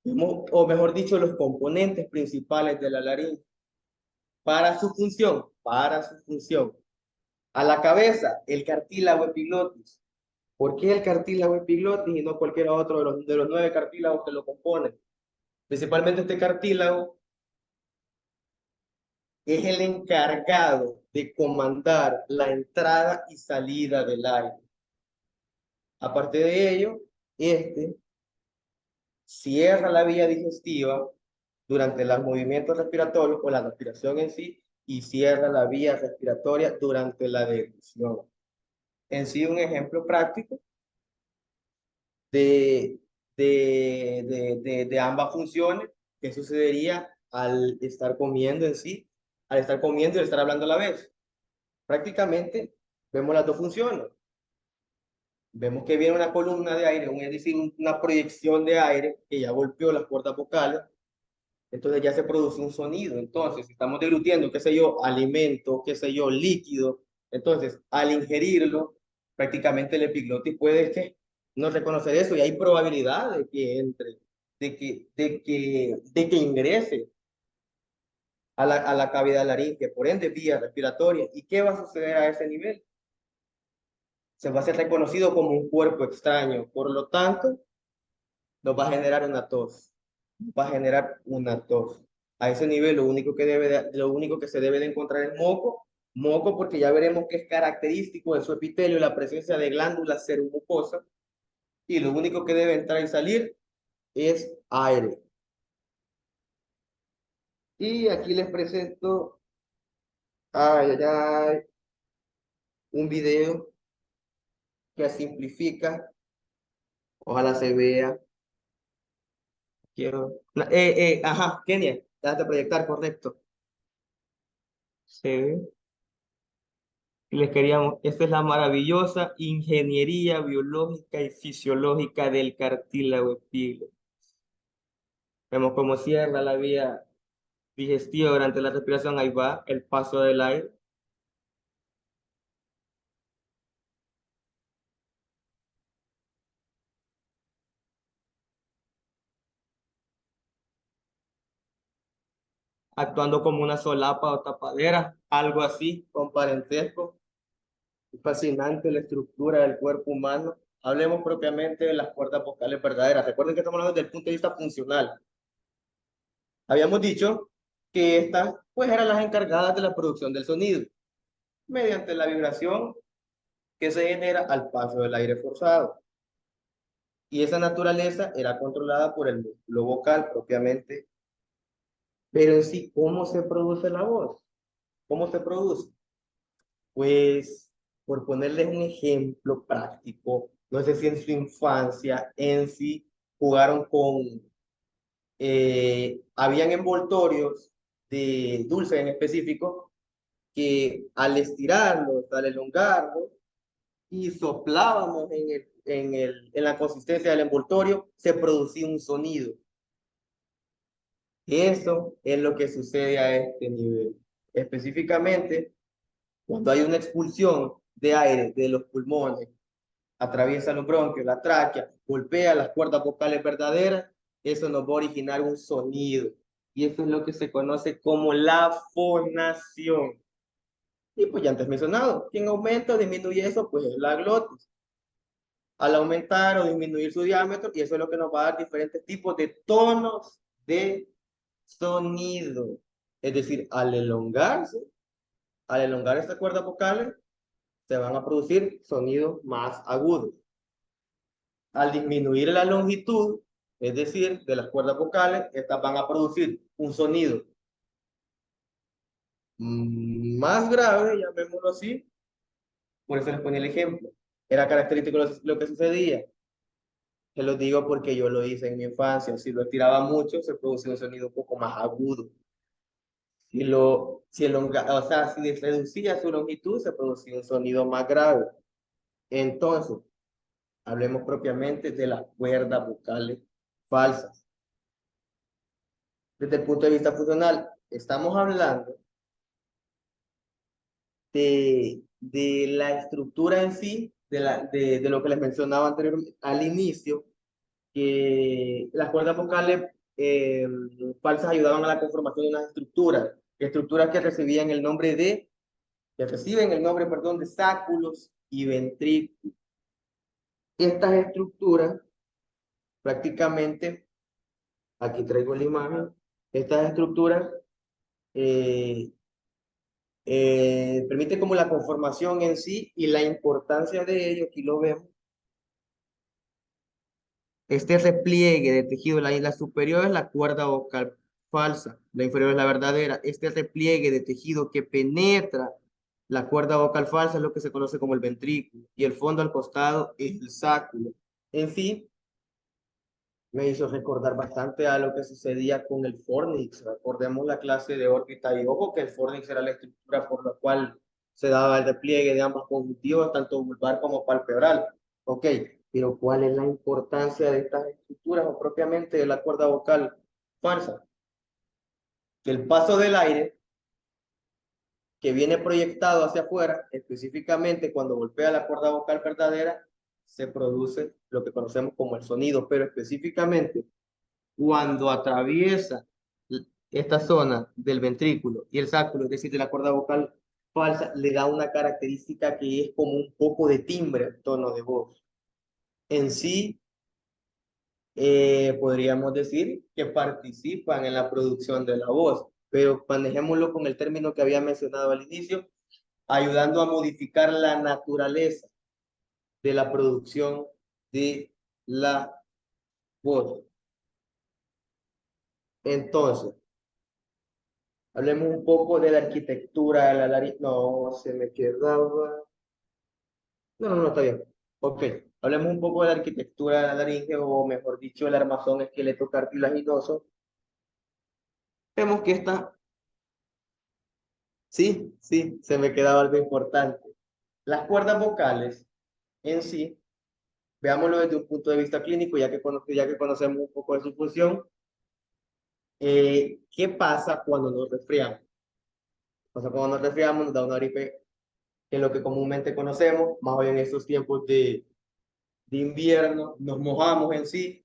Speaker 6: O mejor dicho, los componentes principales de la laringe. Para su función. A la cabeza, el cartílago epiglotis. ¿Por qué el cartílago epiglotis y no cualquier otro de los 9 cartílagos que lo componen? Principalmente este cartílago es el encargado de comandar la entrada y salida del aire. Aparte de ello, este cierra la vía digestiva durante los movimientos respiratorios o la respiración en sí y cierra la vía respiratoria durante la deglución. En sí, un ejemplo práctico de ambas funciones que sucedería al estar comiendo en sí, al estar comiendo y al estar hablando a la vez. Prácticamente vemos las dos funciones. Vemos que viene una columna de aire, es decir, una proyección de aire que ya golpeó las cuerdas vocales, entonces ya se produce un sonido. Entonces, si estamos deglutiendo, qué sé yo, alimento, qué sé yo, líquido, entonces al ingerirlo, prácticamente el epiglotis puede que no reconocer eso y hay probabilidad de que entre, de que ingrese a la cavidad laríngea, por ende vía respiratoria. ¿Y qué va a suceder a ese nivel? Se va a ser reconocido como un cuerpo extraño, por lo tanto, nos va a generar una tos, va a generar una tos. A ese nivel lo único que se debe de encontrar es moco, moco porque ya veremos que es característico de su epitelio la presencia de glándulas seromucosas y lo único que debe entrar y salir es aire. Y aquí les presento un video que simplifica, ojalá se vea. Ajá, Kenia, déjate proyectar, correcto. Sí. Y les queríamos, esta es la maravillosa ingeniería biológica y fisiológica del cartílago epíglotis. Vemos cómo cierra la vía digestiva durante la respiración, ahí va el paso del aire. Actuando como una solapa o tapadera, algo así, con parentesco. Fascinante la estructura del cuerpo humano. Hablemos propiamente de las cuerdas vocales verdaderas. Recuerden que estamos hablando desde el punto de vista funcional. Habíamos dicho que estas pues eran las encargadas de la producción del sonido mediante la vibración que se genera al paso del aire forzado. Y esa naturaleza era controlada por el músculo vocal propiamente. Pero en sí, ¿cómo se produce la voz? ¿Cómo se produce? Pues, por ponerles un ejemplo práctico, no sé si en su infancia en sí jugaron habían envoltorios de dulce en específico que al estirarlos, al elongarlos y soplábamos en la consistencia del envoltorio, se producía un sonido. Eso es lo que sucede a este nivel. Específicamente, cuando hay una expulsión de aire de los pulmones, atraviesa los bronquios, la tráquea, golpea las cuerdas vocales verdaderas, eso nos va a originar un sonido. Y eso es lo que se conoce como la fonación. Y pues ya antes mencionado, quien aumenta o disminuye eso, pues es la glotis. Al aumentar o disminuir su diámetro, y eso es lo que nos va a dar diferentes tipos de tonos de sonido. Es decir, al elongar estas cuerdas vocales, se van a producir sonidos más agudos. Al disminuir la longitud, es decir, de las cuerdas vocales, estas van a producir un sonido más grave, llamémoslo así. Por eso les ponía el ejemplo. Era característico lo que sucedía. Se lo digo porque yo lo hice en mi infancia. Si lo estiraba mucho, se producía un sonido un poco más agudo. Si reducía su longitud, se producía un sonido más grave. Entonces, hablemos propiamente de las cuerdas vocales falsas. Desde el punto de vista funcional, estamos hablando de la estructura en sí, de lo que les mencionaba anteriormente al inicio, que las cuerdas vocales falsas ayudaban a la conformación de unas estructuras que recibían el nombre que reciben el nombre, perdón, de sáculos y ventrículos. Estas estructuras, prácticamente, aquí traigo la imagen, estas estructuras Permite como la conformación en sí y la importancia de ello, aquí lo vemos. Este repliegue de tejido, la superior es la cuerda vocal falsa, la inferior es la verdadera. Este repliegue de tejido que penetra la cuerda vocal falsa es lo que se conoce como el ventrículo y el fondo al costado es el sacro. En fin, me hizo recordar bastante a lo que sucedía con el fornix. Recordemos la clase de órbita y ojo que el fornix era la estructura por la cual se daba el repliegue de ambos conjuntivos, tanto vulvar como palpebral. Ok, pero ¿cuál es la importancia de estas estructuras o propiamente de la cuerda vocal falsa? Que el paso del aire que viene proyectado hacia afuera, específicamente cuando golpea la cuerda vocal verdadera, se produce lo que conocemos como el sonido, pero específicamente cuando atraviesa esta zona del ventrículo y el sacro, es decir, de la cuerda vocal falsa, le da una característica que es como un poco de timbre, tono de voz. En sí, podríamos decir que participan en la producción de la voz, pero manejémoslo con el término que había mencionado al inicio, ayudando a modificar la naturaleza de la producción de la voz. Entonces, hablemos un poco de la arquitectura de la laringe. No, se me quedaba. No, está bien. Ok, hablemos un poco de la arquitectura de la laringe, o mejor dicho, el armazón esqueleto cartilaginoso. Vemos que esta, sí, se me quedaba algo importante. Las cuerdas vocales en sí, veámoslo desde un punto de vista clínico, ya que conocemos un poco de su función. ¿Qué pasa cuando nos resfriamos? Cuando nos resfriamos, nos da una gripe, que es lo que comúnmente conocemos, más hoy en estos tiempos de invierno, nos mojamos en sí.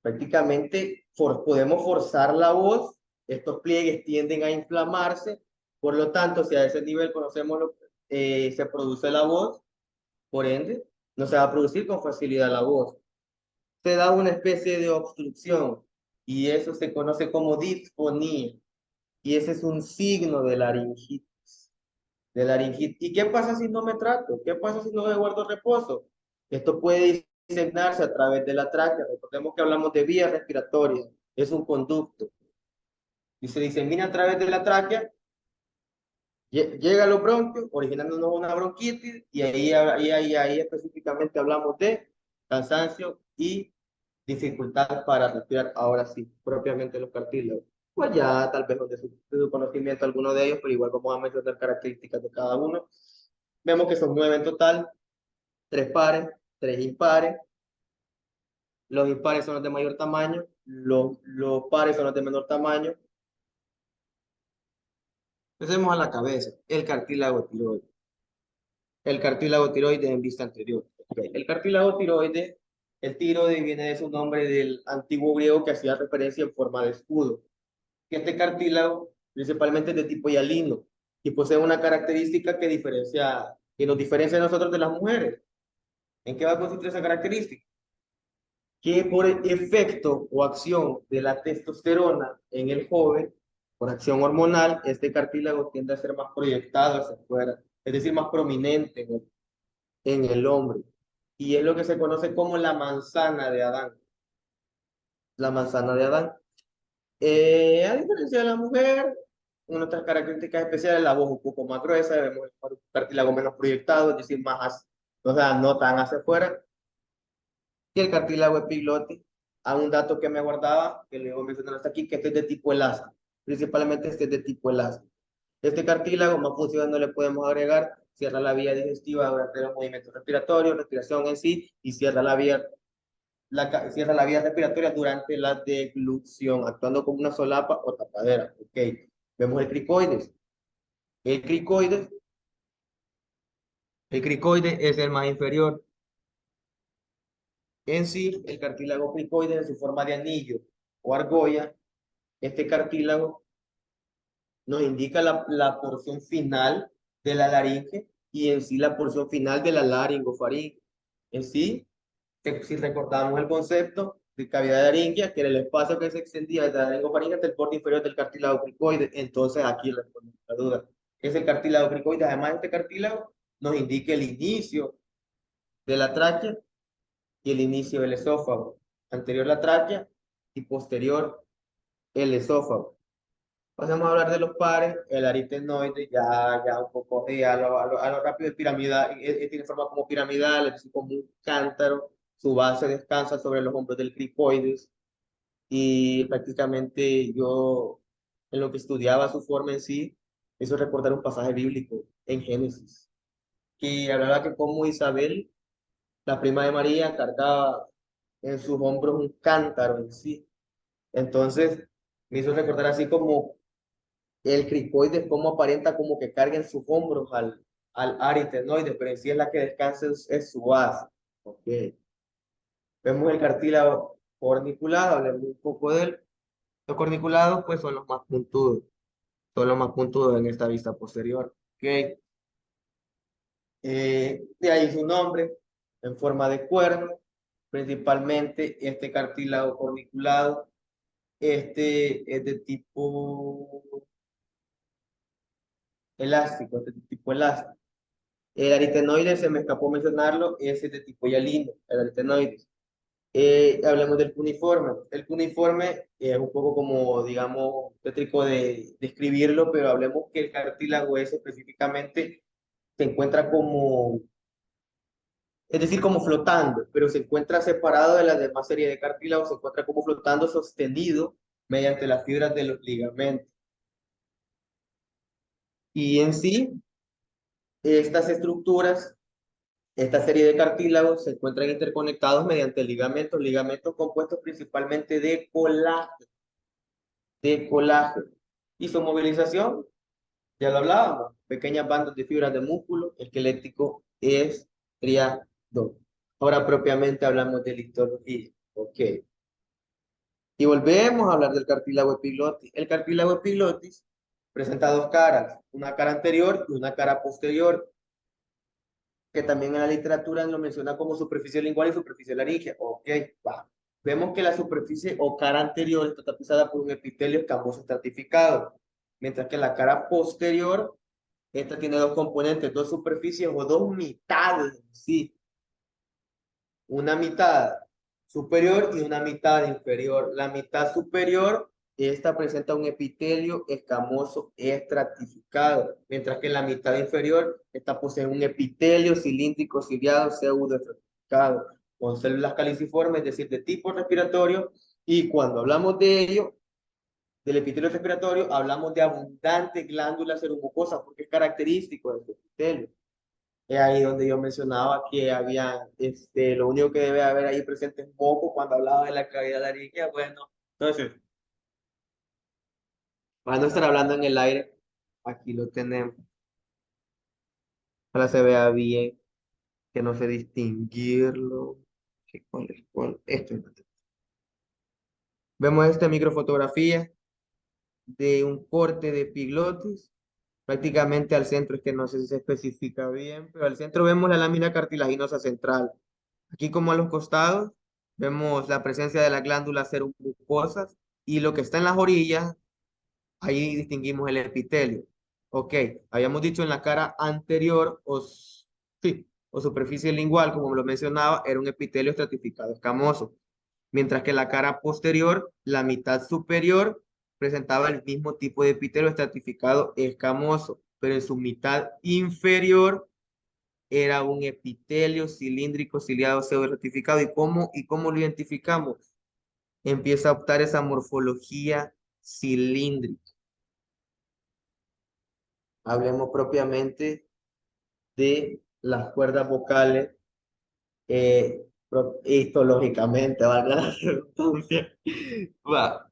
Speaker 6: Prácticamente podemos forzar la voz, estos pliegues tienden a inflamarse, por lo tanto, si a ese nivel conocemos se produce la voz, por ende, no se va a producir con facilidad la voz. Se da una especie de obstrucción y eso se conoce como disfonía. Y ese es un signo de laringitis. ¿Y qué pasa si no me trato? ¿Qué pasa si no me guardo reposo? Esto puede diseminarse a través de la tráquea. Recordemos que hablamos de vía respiratoria. Es un conducto. Y se disemina a través de la tráquea, llega a los bronquios, originándonos una bronquitis, y ahí específicamente hablamos de cansancio y dificultad para respirar. Ahora sí, propiamente los cartílagos. Pues ya tal vez de su conocimiento alguno de ellos, pero igual vamos a mencionar características de cada uno. Vemos que son 9 en total, 3 pares, 3 impares. Los impares son los de mayor tamaño, los pares son los de menor tamaño. Empecemos a la cabeza, el cartílago tiroide. El cartílago tiroide en vista anterior. Okay. El cartílago tiroide, el tiroide viene de su nombre del antiguo griego que hacía referencia en forma de escudo. Que este cartílago principalmente es de tipo hialino y posee una característica que nos diferencia a nosotros de las mujeres. ¿En qué va a consistir esa característica? Que por efecto o acción de la testosterona en el joven, por acción hormonal, este cartílago tiende a ser más proyectado hacia afuera, es decir, más prominente en el hombre. Y es lo que se conoce como la manzana de Adán. La manzana de Adán. A diferencia de la mujer, una de otras características especiales, la voz un poco más gruesa, vemos el cartílago menos proyectado, es decir, o sea, no tan hacia afuera. Y el cartílago epiglotis, a un dato que me guardaba, que le voy a mencionar hasta aquí, que este es de tipo elástica, principalmente este es de tipo elástica. Este cartílago, más funciones no le podemos agregar, cierra la vía digestiva durante los movimientos respiratorios, respiración en sí, y cierra la vía respiratoria durante la deglución, actuando como una solapa o tapadera. Ok, vemos el cricoides. El cricoides es el más inferior. En sí, el cartílago cricoides en su forma de anillo o argolla, este cartílago nos indica la porción final de la laringe y en sí la porción final de la laringofaringe. En sí, si recordamos el concepto, de cavidad laringia, que era el espacio que se extendía desde la laringofaringe hasta el borde inferior del cartílago cricoide. Entonces, aquí la duda. ¿Qué es el cartílago cricoide? Además, este cartílago nos indica el inicio de la tráquea y el inicio del esófago. Anterior la tráquea y posterior el esófago. Pasamos a hablar de los pares, el aritenoide, ya un poco, a lo rápido, es piramidal, tiene forma como piramidal, es decir, como un cántaro, su base descansa sobre los hombros del cricoides, y prácticamente yo, en lo que estudiaba su forma en sí, hizo recordar un pasaje bíblico en Génesis, que hablaba que como Isabel, la prima de María, cargaba en sus hombros un cántaro en sí. Entonces, me hizo recordar así como el cricoides, como aparenta como que carga en sus hombros al aritenoide, pero en sí es la que descansa, es su base. Ok. Vemos el cartílago corniculado, hablemos un poco de él. Los corniculados, pues, son los más puntudos en esta vista posterior. Ok. De ahí su nombre, en forma de cuerno, principalmente este cartílago corniculado. Este es de tipo elástico, este es de tipo elástico. El aritenoide, se me escapó mencionarlo, es de tipo hialino, el aritenoide. Hablemos del cuneiforme. El cuneiforme es un poco como, digamos, tétrico de describirlo, pero hablemos que el cartílago es específicamente, se encuentra como, es decir, como flotando, pero se encuentra separado de la demás serie de cartílagos, se encuentra como flotando, sostenido mediante las fibras de los ligamentos. Y en sí, estas estructuras, esta serie de cartílagos se encuentran interconectados mediante ligamentos compuestos principalmente de colágeno. Y su movilización, ya lo hablábamos, pequeñas bandas de fibras de músculo esquelético estriado. Ahora propiamente hablamos de la histología. Ok. Y volvemos a hablar del cartílago epiglotis. El cartílago epiglotis presenta dos caras, una cara anterior y una cara posterior, que también en la literatura lo menciona como superficie lingual y superficie laríngea. Ok, va. Vemos que la superficie o cara anterior está tapizada por un epitelio escamoso estratificado, mientras que la cara posterior, esta tiene dos componentes, dos superficies o dos mitades, sí. Una mitad superior y una mitad inferior. La mitad superior, esta presenta un epitelio escamoso estratificado, mientras que la mitad inferior, esta posee un epitelio cilíndrico ciliado pseudoestratificado, con células caliciformes, es decir, de tipo respiratorio, y cuando hablamos de ello, del epitelio respiratorio, hablamos de abundante glándula seromucosa, porque es característico de este epitelio. Es ahí donde yo mencionaba que había, lo único que debe haber ahí presente es moco cuando hablaba de la cavidad laríngea. Bueno, entonces, para no estar hablando en el aire, aquí lo tenemos. Para se vea bien, que no sé distinguirlo. ¿Cuál es cuál? Esto es. Vemos esta microfotografía de un corte de epiglotis. Prácticamente al centro, es que no sé si se especifica bien, pero al centro vemos la lámina cartilaginosa central. Aquí como a los costados vemos la presencia de las glándulas seromucosas y lo que está en las orillas, ahí distinguimos el epitelio. Ok, habíamos dicho en la cara anterior sí, o superficie lingual, como lo mencionaba, era un epitelio estratificado escamoso, mientras que la cara posterior, la mitad superior, presentaba el mismo tipo de epitelio estratificado escamoso, pero en su mitad inferior era un epitelio cilíndrico ciliado pseudo-ratificado. ¿Y cómo lo identificamos? Empieza a optar esa morfología cilíndrica. Hablemos propiamente de las cuerdas vocales histológicamente, valga la redundancia. Va.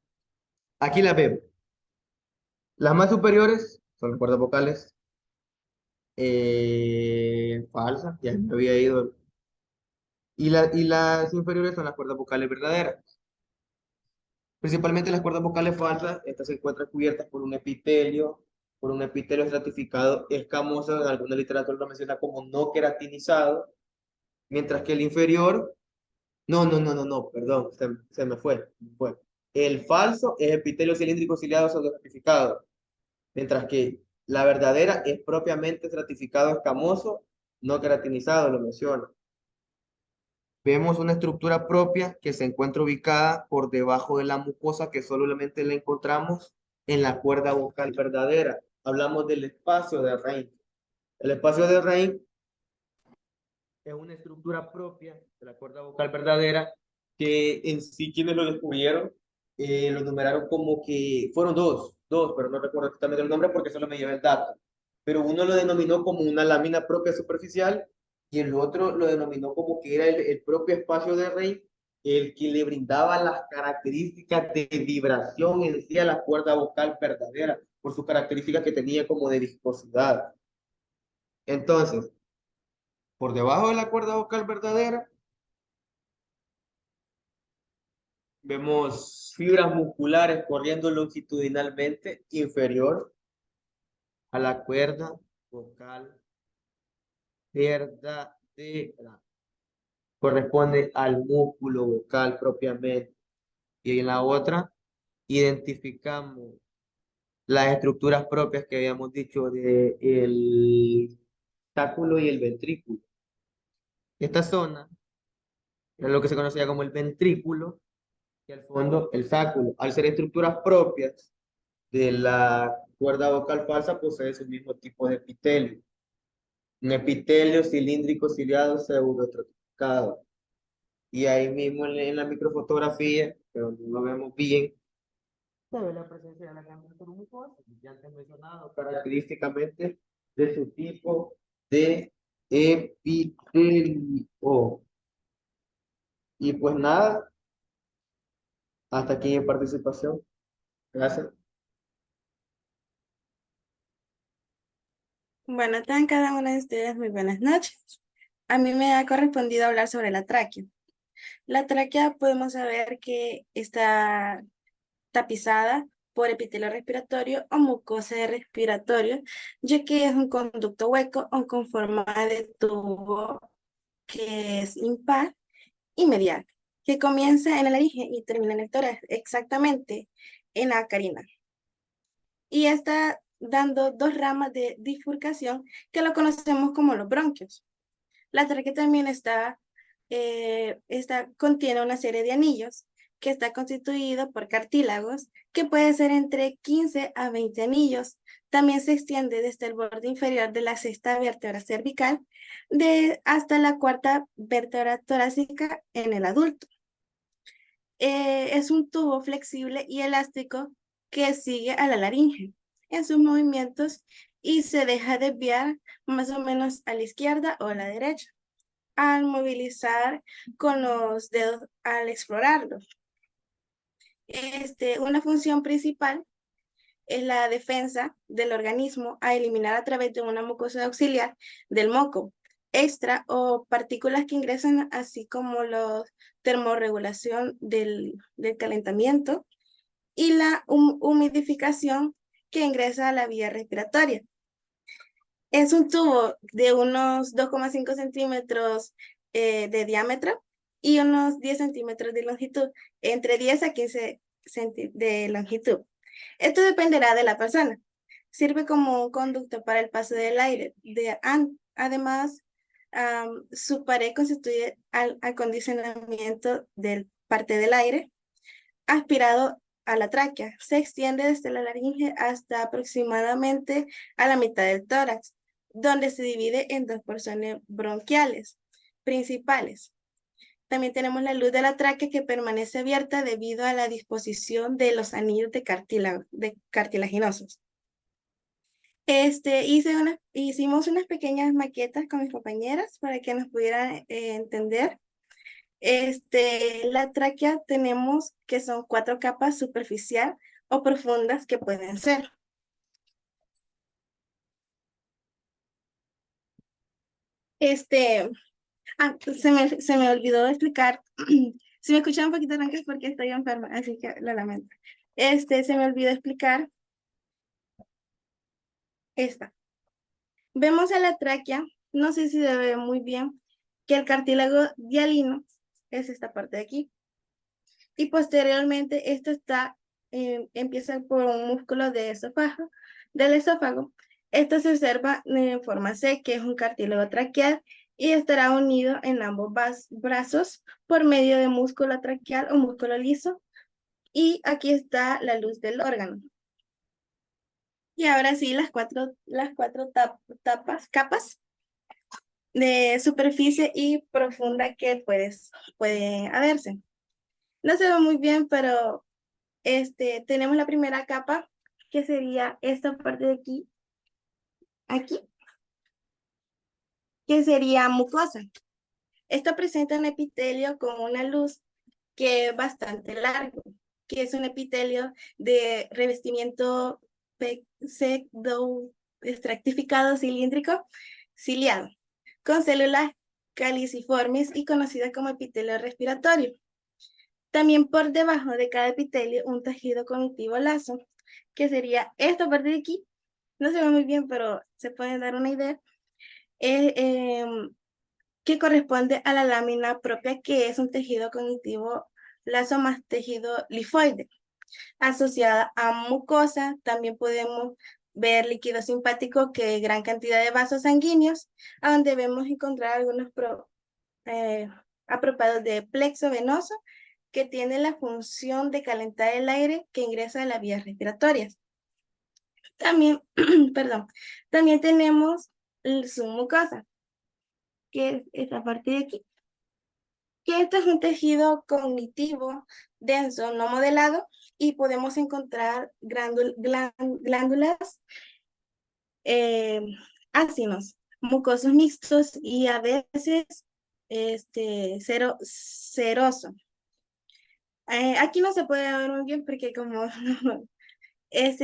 Speaker 6: Aquí las vemos. Las más superiores son las cuerdas vocales falsas, ya me había ido. Y las inferiores son las cuerdas vocales verdaderas. Principalmente las cuerdas vocales falsas, estas se encuentran cubiertas por un epitelio estratificado escamoso, en alguna literatura lo menciona como no queratinizado, mientras que el inferior No, perdón, se me fue, El falso es epitelio cilíndrico ciliado pseudo-estratificado, mientras que la verdadera es propiamente estratificado escamoso, no queratinizado, lo menciona. Vemos una estructura propia que se encuentra ubicada por debajo de la mucosa, que solamente la encontramos en la cuerda vocal verdadera. Hablamos del espacio de Rein. El espacio de Rein es una estructura propia de la cuerda vocal verdadera que en sí quienes lo descubrieron lo numeraron como que fueron dos, pero no recuerdo exactamente el nombre porque solo me llevé el dato. Pero uno lo denominó como una lámina propia superficial y el otro lo denominó como que era el propio espacio de Rein el que le brindaba las características de vibración en sí a la cuerda vocal verdadera por sus características que tenía como de viscosidad. Entonces, por debajo de la cuerda vocal verdadera, vemos fibras musculares corriendo longitudinalmente inferior a la cuerda vocal verdadera. Corresponde al músculo vocal propiamente. Y en la otra, identificamos las estructuras propias que habíamos dicho de el sáculo y el ventrículo. Esta zona es lo que se conocía como el ventrículo y al fondo el sáculo. Al ser estructuras propias de la cuerda vocal falsa, posee su mismo tipo de epitelio. Un epitelio cilíndrico ciliado pseudoestratificado. Y ahí mismo en la microfotografía, pero no lo vemos bien, se ve la presencia de la cámara mucosa, ya antes mencionado, característicamente de su tipo de epitelio. Y pues nada, hasta aquí mi participación. Gracias.
Speaker 8: Bueno, tengan cada una de ustedes muy buenas noches. A mí me ha correspondido hablar sobre la tráquea. La tráquea podemos saber que está tapizada por epitelio respiratorio o mucosa de respiratorio, ya que es un conducto hueco o con forma de tubo que es impar y medial, que comienza en la laringe y termina en el tórax, exactamente en la carina. Y está dando dos ramas de bifurcación que lo conocemos como los bronquios. La tráquea también contiene una serie de anillos que está constituido por cartílagos, que puede ser entre 15 a 20 anillos. También se extiende desde el borde inferior de la sexta vértebra cervical hasta la cuarta vértebra torácica en el adulto. Es un tubo flexible y elástico que sigue a la laringe en sus movimientos y se deja desviar más o menos a la izquierda o a la derecha al movilizar con los dedos al explorarlo. Una función principal es la defensa del organismo a eliminar a través de una mucosa auxiliar del moco extra o partículas que ingresan, así como la termorregulación del calentamiento y la humidificación que ingresa a la vía respiratoria. Es un tubo de unos 2,5 centímetros de diámetro y unos 10 centímetros de longitud, entre 10 a 15 de longitud. Esto dependerá de la persona. Sirve como un conducto para el paso del aire. Además, su pared constituye al acondicionamiento del parte del aire aspirado a la tráquea. Se extiende desde la laringe hasta aproximadamente a la mitad del tórax, donde se divide en dos porciones bronquiales principales. También tenemos la luz de la tráquea que permanece abierta debido a la disposición de los anillos de cartilaginosos. Hicimos unas pequeñas maquetas con mis compañeras para que nos pudieran entender. La tráquea tenemos que son 4 capas superficial o profundas que pueden ser. Se me olvidó explicar. Si me escuchan un poquito tranquilos porque estoy enferma, así que lo lamento. Se me olvidó explicar esta. Vemos en la tráquea, no sé si se ve muy bien, que el cartílago dialino es esta parte de aquí. Y posteriormente esto empieza por un músculo del esófago. Esto se observa en forma C, que es un cartílago traqueal, y estará unido en ambos brazos por medio de músculo traqueal o músculo liso. Y aquí está la luz del órgano. Y ahora sí, las cuatro capas de superficie y profunda que puede haberse. No se ve muy bien, pero tenemos la primera capa, que sería esta parte de aquí, que sería mucosa. Esto presenta un epitelio con una luz que es bastante largo, que es un epitelio de revestimiento pseudo-estratificado cilíndrico ciliado, con células caliciformes y conocida como epitelio respiratorio. También por debajo de cada epitelio un tejido conectivo lazo, que sería esta parte de aquí. No se ve muy bien, pero se puede dar una idea. Que corresponde a la lámina propia, que es un tejido conectivo lazo más tejido lifoide. Asociada a mucosa, también podemos ver líquido simpático, que es gran cantidad de vasos sanguíneos, a donde debemos encontrar algunos apropiados de plexo venoso, que tiene la función de calentar el aire que ingresa a las vías respiratorias. También, perdón, también tenemos el submucosa, que es esta parte de aquí, que este es un tejido cognitivo denso, no modelado, y podemos encontrar glándulas, ácidos, mucosos mixtos y a veces ceroso. Aquí no se puede ver muy bien porque como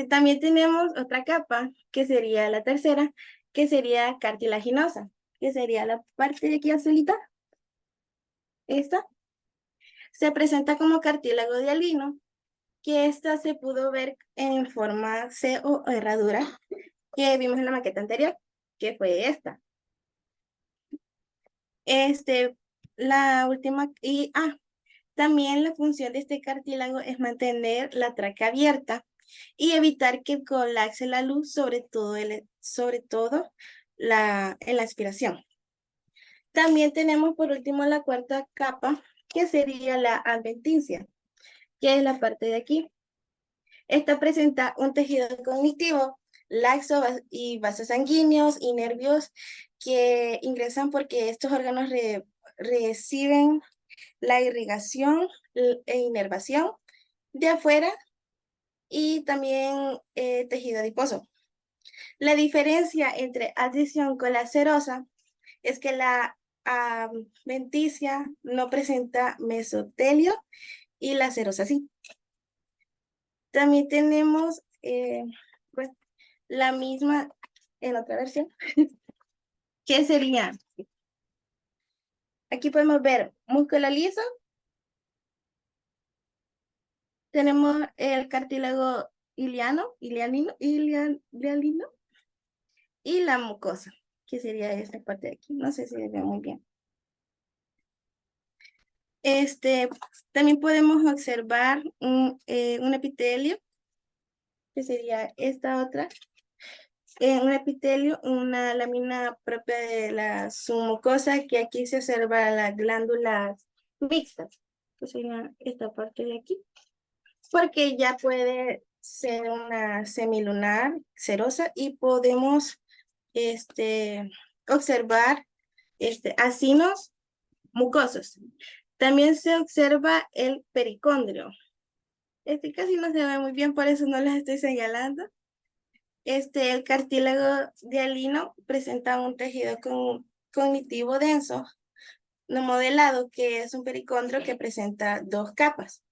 Speaker 8: también tenemos otra capa, que sería la tercera, que sería cartilaginosa, que sería la parte de aquí azulita. Esta se presenta como cartílago de hialino, que esta se pudo ver en forma C o herradura, que vimos en la maqueta anterior, que fue esta. La última, también la función de este cartílago es mantener la tráquea abierta y evitar que colapse la luz, sobre todo en la aspiración. También tenemos por último la cuarta capa, que sería la adventicia, que es la parte de aquí. Esta presenta un tejido cognitivo, laxo y vasos sanguíneos y nervios que ingresan porque estos órganos reciben la irrigación e inervación de afuera, y también tejido adiposo. La diferencia entre adhesión con la serosa es que la adventicia no presenta mesotelio y la serosa sí. También tenemos pues, la misma en otra versión, que sería, aquí podemos ver músculo liso, tenemos el cartílago ilianino y la mucosa, que sería esta parte de aquí. No sé si se ve muy bien. También podemos observar un epitelio, que sería esta otra. Un epitelio, una lámina propia de la submucosa, que aquí se observa las glándulas mixtas, que sería esta parte de aquí, porque ya puede ser una semilunar serosa, y podemos observar acinos mucosos. También se observa el pericondrio. Casi no se ve muy bien, por eso no les estoy señalando. El cartílago de hialino presenta un tejido cognitivo denso, no modelado, que es un pericondrio que presenta dos capas,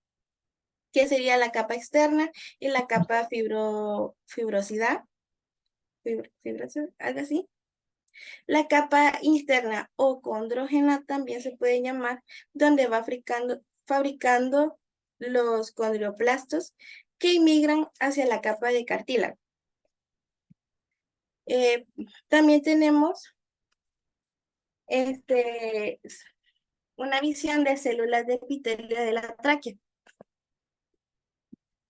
Speaker 8: que sería la capa externa y la capa fibrosidad, algo así. La capa interna o condrógena también se puede llamar, donde va fabricando los condrioplastos que inmigran hacia la capa de cartílago. También tenemos una visión de células de epitelio de la tráquea.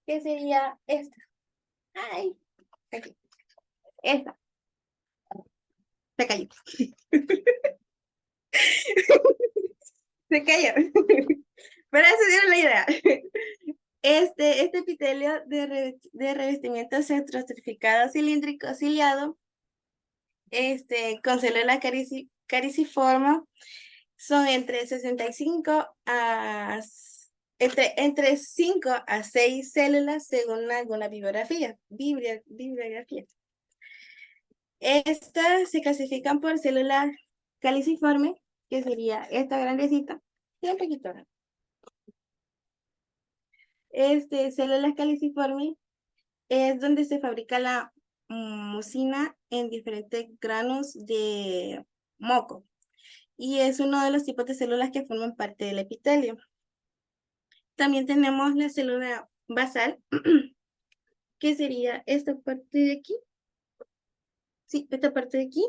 Speaker 8: ¿Qué sería esta? Ay, aquí. Esta. Se cayó. Se cayó. Pero eso dieron la idea. Este epitelio de revestimiento centroestratificado cilíndrico ciliado, con célula cariciforme, son entre 65 a entre 5 a 6 células según alguna bibliografía. Estas se clasifican por célula caliciforme, que sería esta grandecita, y un poquito grande. Células caliciforme es donde se fabrica la mucina en diferentes granos de moco. Y es uno de los tipos de células que forman parte del epitelio. También tenemos la célula basal, que sería esta parte de aquí. Sí, esta parte de aquí.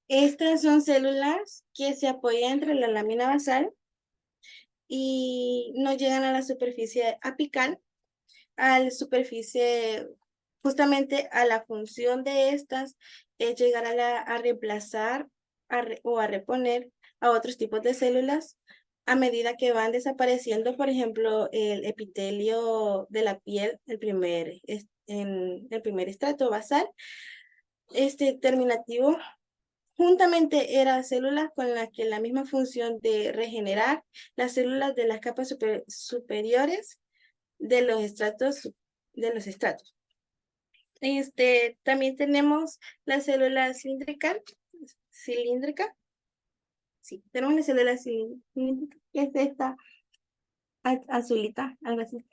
Speaker 8: Estas son células que se apoyan entre la lámina basal y no llegan a la superficie apical, a la superficie, justamente a la función de estas es llegar a reemplazar o a reponer a otros tipos de células a medida que van desapareciendo, por ejemplo, el epitelio de la piel, en el primer estrato basal, terminativo, juntamente eran células con las que la misma función de regenerar las células de las capas superiores de los estratos. También tenemos la célula cilíndrica. Sí, tenemos la célula cilíndrica, que es esta azulita, algo así.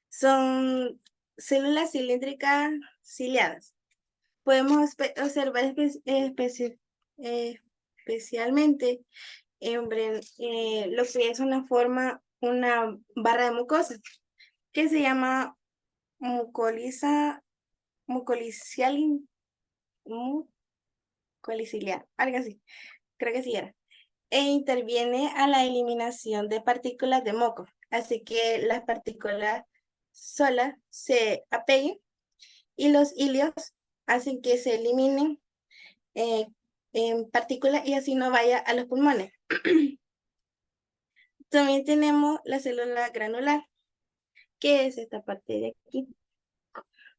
Speaker 8: Son células cilíndricas ciliadas. Podemos observar especialmente lo que es una barra de mucosa, que se llama mucolicial, algo así, creo que sí era. E interviene a la eliminación de partículas de moco, así que las partículas solas se apeguen y los hilios hacen que se eliminen en partículas y así no vaya a los pulmones. También tenemos la célula granular, que es esta parte de aquí,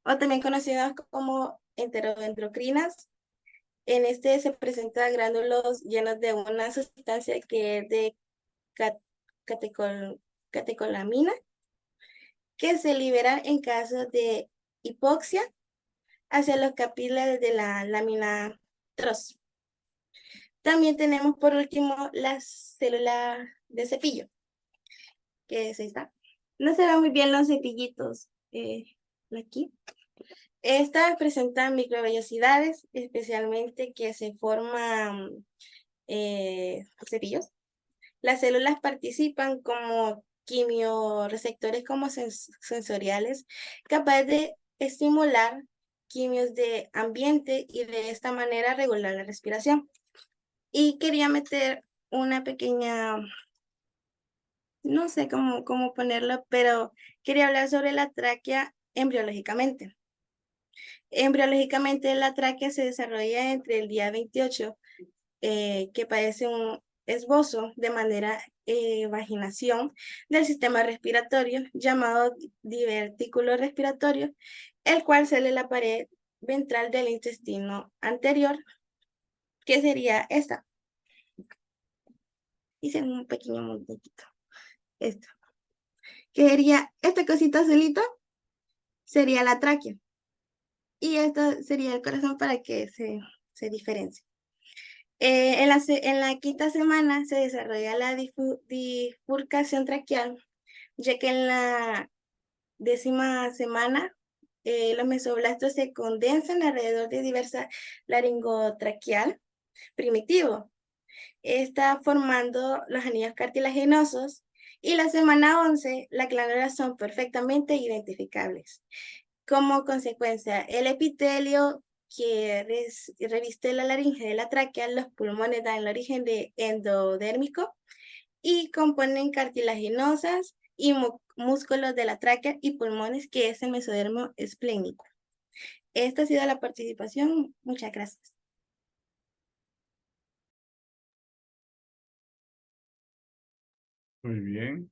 Speaker 8: o también conocidas como enteroendocrinas. En se presentan gránulos llenos de una sustancia que es de catecolamina, que se liberan en caso de hipoxia hacia los capilares de la lámina TROS. También tenemos por último la célula de cepillo, que es esta. No se ven muy bien los cepillitos aquí. Estas presentan microvellosidades, especialmente que se forman cepillos. Las células participan como quimioreceptores como sensoriales, capaces de estimular quimios de ambiente y de esta manera regular la respiración. Y quería meter una pequeña, no sé cómo ponerlo, pero quería hablar sobre la tráquea embriológicamente. Embriológicamente la tráquea se desarrolla entre el día 28, que parece un esbozo de manera vaginación del sistema respiratorio llamado divertículo respiratorio, el cual sale de la pared ventral del intestino anterior, que sería esta. Hice un pequeño muñequito. Esto. Que sería esta cosita azulita, sería la tráquea. Y esto sería el corazón para que se diferencie. En la quinta semana se desarrolla la bifurcación traqueal, ya que en la 10ª semana los mesoblastos se condensan alrededor de diversa laringotraqueal primitivo. Está formando los anillos cartilaginosos y la semana 11 las glándulas son perfectamente identificables. Como consecuencia, el epitelio que reviste la laringe de la tráquea, los pulmones dan el origen de endodérmico y componen cartilaginosas y músculos de la tráquea y pulmones, que es el mesodermo esplénico. Esta ha sido la participación. Muchas gracias.
Speaker 1: Muy bien.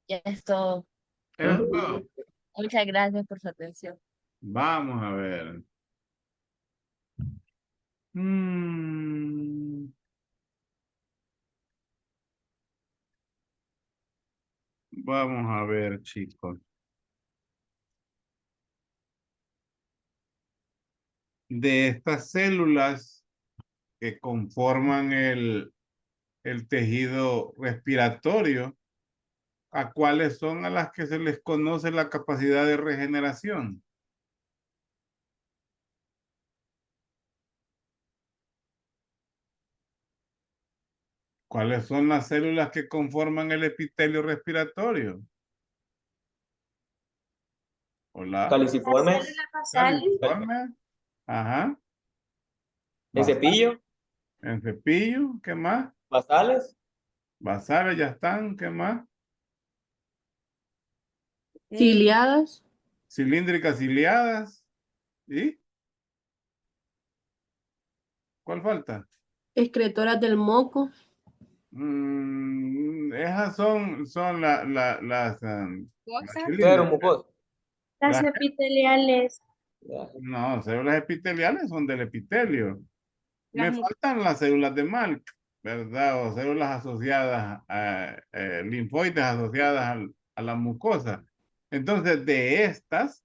Speaker 3: Ya es todo.
Speaker 1: Eso.
Speaker 3: Muchas gracias por su atención.
Speaker 1: Vamos a ver. Mm. Vamos a ver, chicos. De estas células que conforman el tejido respiratorio, ¿a cuáles son a las que se les conoce la capacidad de regeneración? ¿Cuáles son las células que conforman el epitelio respiratorio? Hola.
Speaker 6: Caliciformes,
Speaker 1: California. Ajá.
Speaker 6: en cepillo,
Speaker 1: En cepillo. ¿Qué más?
Speaker 6: basales,
Speaker 1: Basales ya están. ¿Qué más?
Speaker 9: Ciliadas,
Speaker 1: Cilíndricas ciliadas. ¿Y? ¿Cuál falta?
Speaker 9: excretoras del moco,
Speaker 1: Esas son las
Speaker 6: cero
Speaker 1: cilíndricas.
Speaker 6: mucoso.
Speaker 1: Las-
Speaker 8: epiteliales.
Speaker 1: No, células epiteliales son del epitelio. Me
Speaker 8: Las mu-
Speaker 1: faltan las células de Malk, ¿verdad? O células asociadas a linfoides asociadas a la mucosa. Entonces, de estas,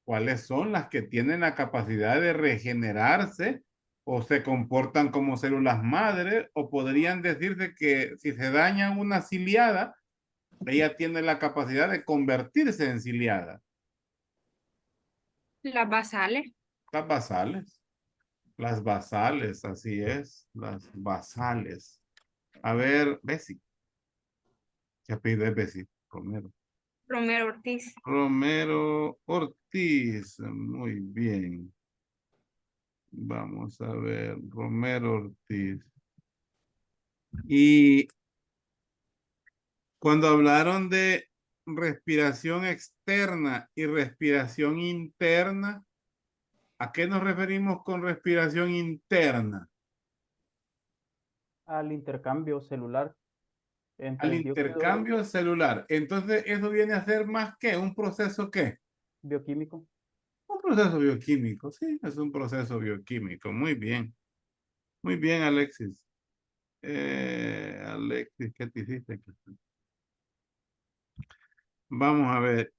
Speaker 1: ¿cuáles son las que tienen la capacidad de regenerarse o se comportan como células madre? O podrían decirse que si se daña una ciliada, ella tiene la capacidad de convertirse en ciliada.
Speaker 8: Las basales.
Speaker 1: Las basales. Las basales, así es. Las basales. A ver, Bessie. ¿Qué apellido es Bessie? Romero.
Speaker 8: Romero Ortiz.
Speaker 1: Romero Ortiz. Muy bien. Vamos a ver. Romero Ortiz. Y cuando hablaron de respiración externa y respiración interna, ¿a qué nos referimos con respiración interna?
Speaker 10: al intercambio celular entre
Speaker 1: Al
Speaker 10: el dióxido
Speaker 1: intercambio celular. Entonces, eso viene a ser más que un proceso ¿qué?
Speaker 10: bioquímico.
Speaker 1: Un proceso bioquímico, sí, es un proceso bioquímico. Muy bien. Muy bien, Alexis. Alexis, ¿qué te hiciste? Vamos a ver.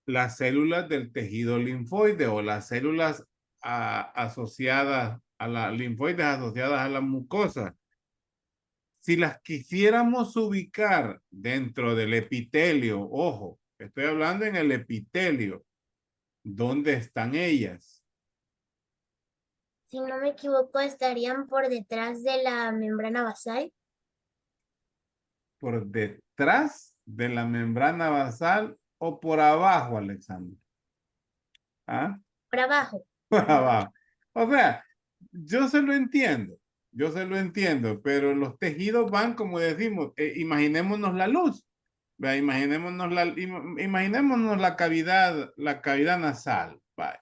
Speaker 1: Las células del tejido linfoide o las células asociadas a la linfoides asociadas a la mucosa. Si las quisiéramos ubicar dentro del epitelio, ojo, estoy hablando en el epitelio, ¿dónde están ellas?
Speaker 4: Si no me equivoco, estarían por detrás de la membrana basal.
Speaker 1: ¿Por detrás de la membrana basal o por abajo, Alexander? ¿Ah?
Speaker 4: Por abajo.
Speaker 1: Por abajo. O sea, yo se lo entiendo, pero los tejidos van, como decimos, imaginémonos la luz, ¿verdad? Imaginémonos la cavidad nasal, ¿vale?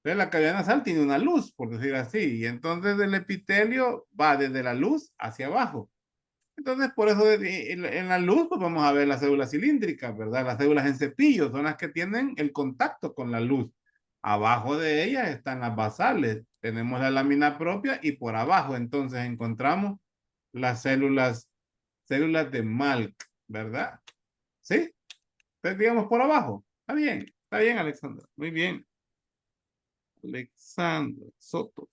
Speaker 1: Entonces la cavidad nasal tiene una luz, por decir así, y entonces el epitelio va desde la luz hacia abajo. Entonces, por eso en la luz pues vamos a ver las células cilíndricas, ¿verdad? Las células en cepillo son las que tienen el contacto con la luz. Abajo de ellas están las basales. Tenemos la lámina propia y por abajo entonces encontramos las células de Malk, ¿verdad? ¿Sí? Entonces digamos por abajo. Está bien, Alexandra. Muy bien. Alexandra Soto.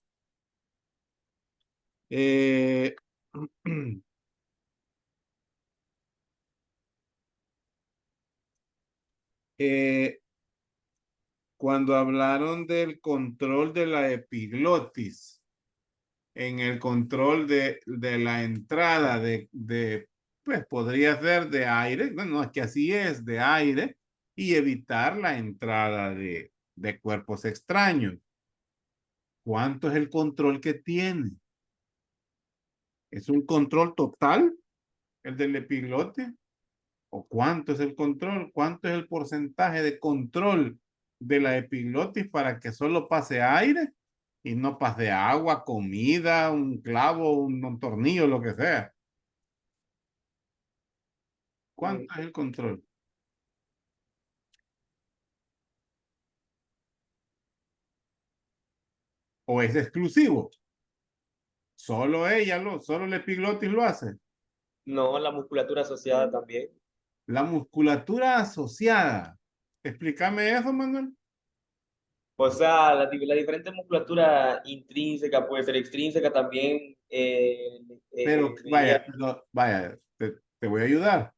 Speaker 1: Cuando hablaron del control de la epiglotis, en el control de la entrada de pues podría ser de aire, bueno, es que así es, de aire, y evitar la entrada de cuerpos extraños. ¿Cuánto es el control que tiene? ¿Es un control total, el del epiglotis? ¿O cuánto es el control? ¿Cuánto es el porcentaje de control de la epiglotis para que solo pase aire y no pase agua, comida, un clavo, un tornillo, lo que sea? ¿Cuánto es el control? ¿O es exclusivo? Solo solo la epiglotis lo hace.
Speaker 6: No, la musculatura asociada también.
Speaker 1: La musculatura asociada. Explícame eso, Manuel.
Speaker 6: O sea, la diferente musculatura intrínseca puede ser extrínseca también.
Speaker 1: Pero vaya, vaya, te voy a ayudar.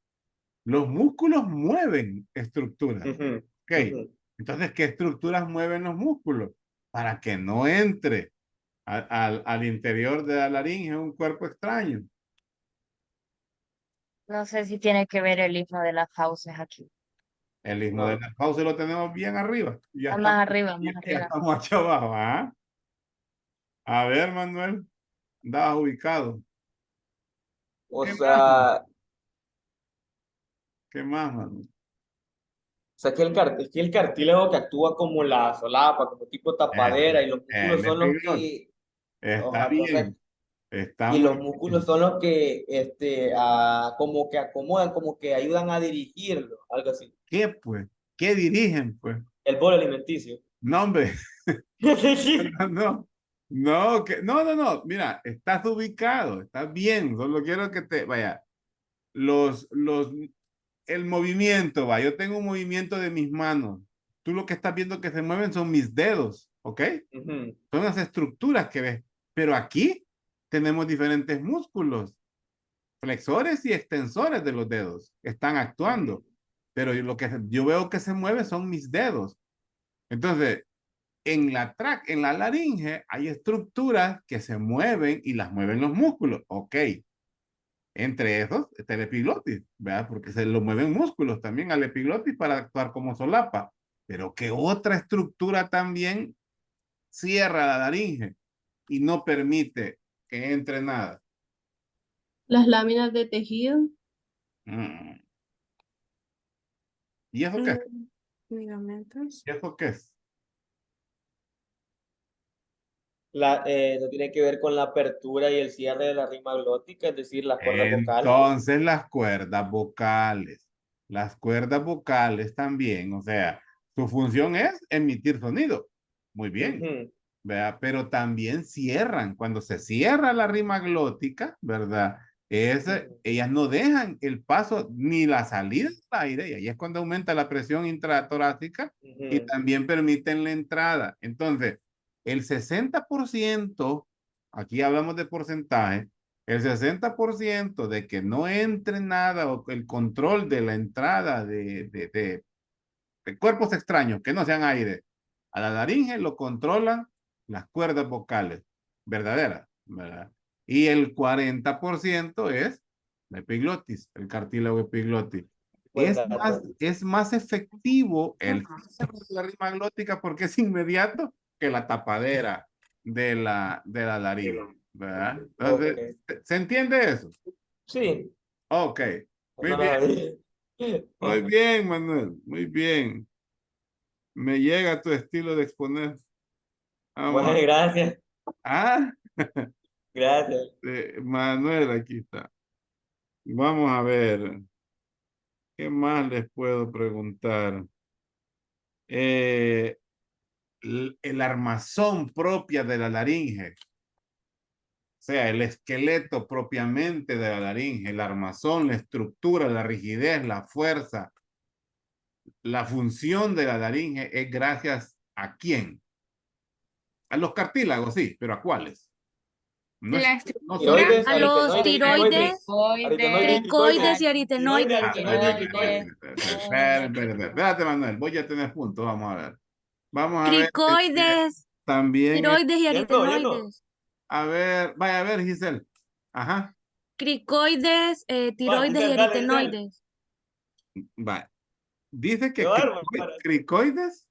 Speaker 1: Los músculos mueven estructuras.
Speaker 6: Ujú,
Speaker 1: Ok.
Speaker 6: ujú.
Speaker 1: Entonces, ¿qué estructuras mueven los músculos? Para que no entre al interior de la laringe un cuerpo extraño.
Speaker 3: No sé si tiene que ver el istmo de las fauces aquí.
Speaker 1: El istmo
Speaker 6: No.
Speaker 1: de las fauces lo tenemos bien arriba. Ya
Speaker 3: Está
Speaker 1: estamos,
Speaker 3: más arriba,
Speaker 1: ya
Speaker 3: más arriba.
Speaker 1: estamos hacia abajo. ¿Ah? A ver, Manuel, andabas ubicado.
Speaker 6: O
Speaker 1: ¿Qué más?
Speaker 6: sea,
Speaker 1: ¿Qué más, Manuel?
Speaker 6: o sea que es que el cartílago que actúa como la solapa, como tipo tapadera, y los músculos
Speaker 1: El
Speaker 6: son los
Speaker 1: epiglotis.
Speaker 6: que,
Speaker 1: Está
Speaker 6: ajá, correcto.
Speaker 1: bien. Está
Speaker 6: Y
Speaker 1: muy
Speaker 6: los músculos
Speaker 1: bien.
Speaker 6: son los que como que acomodan, como que ayudan a dirigirlo, algo así.
Speaker 1: ¿Qué, pues? ¿Qué dirigen, pues?
Speaker 6: El bolo alimenticio.
Speaker 1: No, hombre. No, no, no. Mira, estás ubicado, estás bien. Solo quiero que vaya, el movimiento, va. Yo tengo un movimiento de mis manos. Tú lo que estás viendo que se mueven son mis dedos, ¿ok?
Speaker 6: Ujú.
Speaker 1: Son las estructuras que ves. Pero aquí tenemos diferentes músculos, flexores y extensores de los dedos. Están actuando. Pero lo que yo veo que se mueve son mis dedos. Entonces, en la laringe hay estructuras que se mueven y las mueven los músculos. Ok. Entre esos está el epiglotis, ¿verdad? Porque se lo mueven músculos también al epiglotis para actuar como solapa. Pero que otra estructura también cierra la laringe y no permite que entre nada.
Speaker 9: Las láminas de tejido.
Speaker 1: Mm. ¿Y eso qué es?
Speaker 8: Ligamentos.
Speaker 1: ¿Y eso qué es?
Speaker 6: No tiene que ver con la apertura y el cierre de la rima glótica, es decir, las cuerdas vocales.
Speaker 1: Entonces las cuerdas vocales. Las cuerdas vocales también, o sea, su función es emitir sonido. Muy bien,
Speaker 6: Ujú,
Speaker 1: ¿verdad? Pero también cierran. Cuando se cierra la rima glótica, ¿verdad?
Speaker 6: ujú,
Speaker 1: Ellas no dejan el paso ni la salida del aire, y ahí es cuando aumenta la presión intratorácica y
Speaker 6: ujú.
Speaker 1: también permiten la entrada. Entonces, el 60%, aquí hablamos de porcentaje, el 60% de que no entre nada o el control de la entrada de cuerpos extraños que no sean aire a la laringe lo controlan las cuerdas vocales verdaderas, ¿verdad? Y el 40% es la epiglotis, el cartílago epiglotis.
Speaker 6: Buen dato.
Speaker 1: Es más efectivo el cierre de la rima glótica porque es inmediato que la tapadera de la laringe, ¿verdad? Entonces,
Speaker 6: Ok.
Speaker 1: ¿se entiende eso?
Speaker 6: Sí,
Speaker 1: Ok, muy
Speaker 6: no lo
Speaker 1: bien,
Speaker 6: sabía.
Speaker 1: muy bien, Manuel, muy bien. Me llega tu estilo de exponer.
Speaker 6: Bueno,
Speaker 1: Vamos.
Speaker 6: gracias,
Speaker 1: Ah,
Speaker 6: gracias.
Speaker 1: Manuel, aquí está. Vamos a ver. ¿Qué más les puedo preguntar? Eh, el armazón propia de la laringe. O sea, el esqueleto propiamente de la laringe, el armazón, la estructura, la rigidez, la fuerza, la función de la laringe es gracias a quién. A los cartílagos, sí, pero ¿a cuáles? No,
Speaker 11: La
Speaker 1: no
Speaker 11: estructura,
Speaker 1: son.
Speaker 6: Tiroides,
Speaker 11: a los
Speaker 6: aritenoides,
Speaker 11: tiroides,
Speaker 6: aritenoides,
Speaker 11: cricoides y
Speaker 6: tiroides,
Speaker 11: aritenoides.
Speaker 6: aritenoides.
Speaker 1: Espérate, Manuel, voy a tener puntos, vamos a ver. Vamos a ver,
Speaker 11: Cricoides,
Speaker 1: también,
Speaker 11: tiroides y
Speaker 6: Yendo, yendo.
Speaker 11: aritenoides.
Speaker 1: a ver, vaya a ver, Giselle. Ajá.
Speaker 11: cricoides, tiroides y
Speaker 6: dale, dale.
Speaker 11: aritenoides.
Speaker 1: Va. Dice que
Speaker 6: Qué bárbaro.
Speaker 1: cricoides.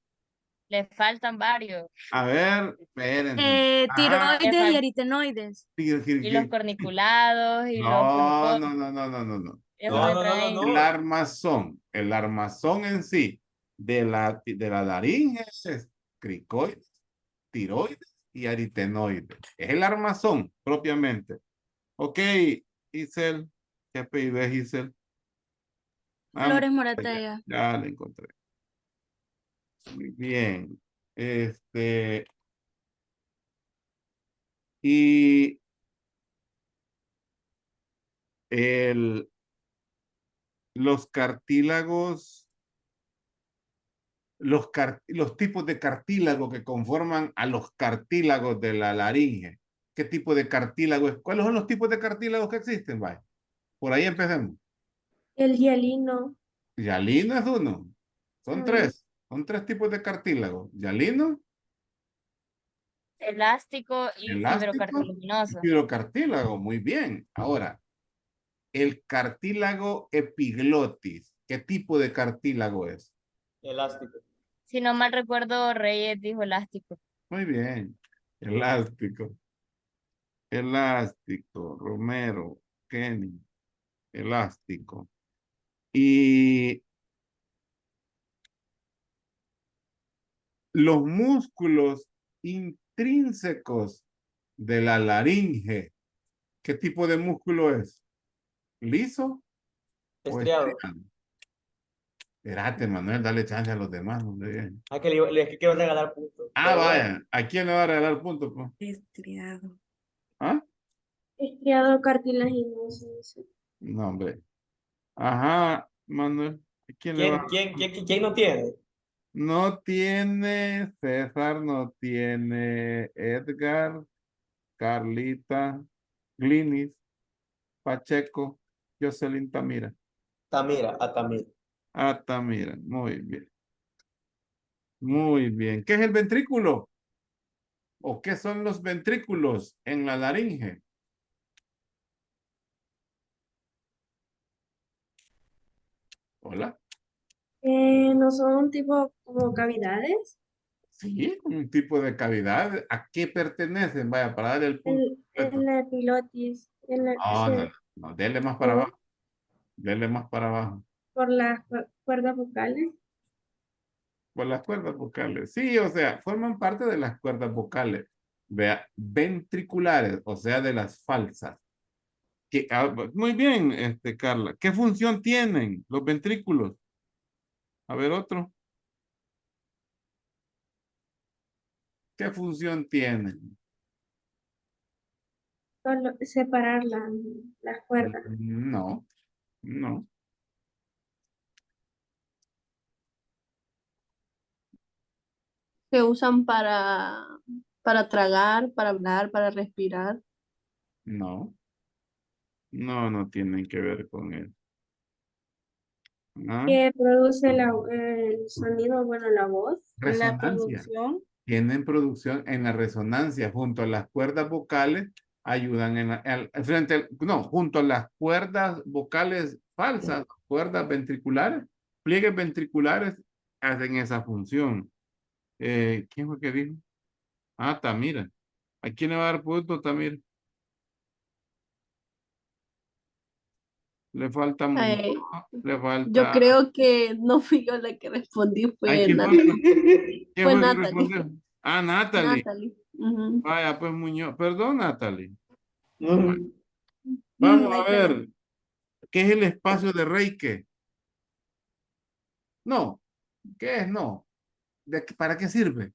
Speaker 3: Le faltan varios.
Speaker 1: A ver, espérenme. Ajá.
Speaker 11: Tiroides y aritenoides.
Speaker 3: Y los corniculados y los
Speaker 1: No,
Speaker 3: glucósidos.
Speaker 1: no.
Speaker 3: Esos
Speaker 6: No,
Speaker 3: entran ahí.
Speaker 1: El armazón en sí de la laringe es cricoides, tiroides y aritenoides. Es el armazón propiamente. Ok, Isel, ¿qué apellido es Isel?
Speaker 11: Flores Moratella.
Speaker 1: Ya la encontré. Muy bien. Y los cartílagos, los tipos de cartílago que conforman a los cartílagos de la laringe. ¿Qué tipo de cartílago es? ¿Cuáles son los tipos de cartílagos que existen? Vaya. Por ahí empecemos.
Speaker 9: El hialino.
Speaker 1: Hialino es uno. Son tres. Son tres tipos de cartílago. Hialino,
Speaker 3: Elástico y
Speaker 1: elástico
Speaker 3: fibrocartilaginoso.
Speaker 1: y fibrocartílago. Muy bien. Ahora, el cartílago epiglotis. ¿Qué tipo de cartílago es?
Speaker 6: Elástico.
Speaker 3: Si no mal recuerdo, Reyes dijo elástico.
Speaker 1: Muy bien. Elástico. Elástico. Romero. Kenny. Elástico. Y los músculos intrínsecos de la laringe. ¿Qué tipo de músculo es? ¿Liso? ¿O
Speaker 6: Estriado.
Speaker 1: estriado? Espérate, Manuel, dale chance a los demás. Hombre.
Speaker 6: Ah, que es que quiero regalar puntos.
Speaker 1: Ah, vaya. ¿A quién le va a regalar puntos? Pues?
Speaker 8: Estriado.
Speaker 1: ¿Ah?
Speaker 9: Estriado cartilaginoso.
Speaker 1: No, hombre. Ajá, Manuel. ¿A quién le va a
Speaker 6: ¿Quién no tiene?
Speaker 1: No tiene César, no tiene Edgar, Carlita, Glinis, Pacheco, Jocelyn Tamira.
Speaker 6: Tamira, a Tamira.
Speaker 1: Ah, Tamira, muy bien. Muy bien. ¿Qué es el ventrículo? ¿O qué son los ventrículos en la laringe? Hola.
Speaker 9: No son tipo como cavidades.
Speaker 1: Sí, un tipo de cavidad. ¿A qué pertenecen? Vaya, para dar el punto.
Speaker 9: En la epilotis.
Speaker 1: No, dele más para abajo. Dele más para abajo.
Speaker 9: Por las cuerdas vocales.
Speaker 1: Por las cuerdas vocales. Sí, o sea, forman parte de las cuerdas vocales. Vea, ventriculares, o sea, de las falsas. Muy bien, Carla. ¿Qué función tienen los ventrículos? A ver, otro. ¿Qué función tienen?
Speaker 9: Solo separar las cuerdas.
Speaker 1: No, no,
Speaker 9: Se usan para tragar, para hablar, para respirar.
Speaker 1: no. No tienen que ver con eso. ¿Ah?
Speaker 9: Que produce el sonido, bueno, la voz. La
Speaker 1: Resonancia.
Speaker 9: producción.
Speaker 1: Tienen producción en la resonancia junto a las cuerdas vocales, ayudan junto a las cuerdas vocales falsas, cuerdas ventriculares, pliegues ventriculares hacen esa función. ¿Quién fue que dijo? Ah, Tamira. ¿A quién le va a dar punto, Tamira? Le falta le falta.
Speaker 9: Yo creo que no fui yo la que respondí, fue
Speaker 1: ¿Quién fue?
Speaker 9: Natalie.
Speaker 1: ¿Quién
Speaker 9: Fue
Speaker 1: fue que
Speaker 9: Natalie.
Speaker 1: respondió? Ah, Natalie.
Speaker 9: Natalie. Ujú.
Speaker 1: Vaya, pues Muñoz. Perdón, Natalie.
Speaker 6: Mm.
Speaker 1: Vamos a
Speaker 9: Ahí está.
Speaker 1: ver. ¿Qué es el espacio de Reiki? No. ¿Qué es? No. ¿Para qué sirve?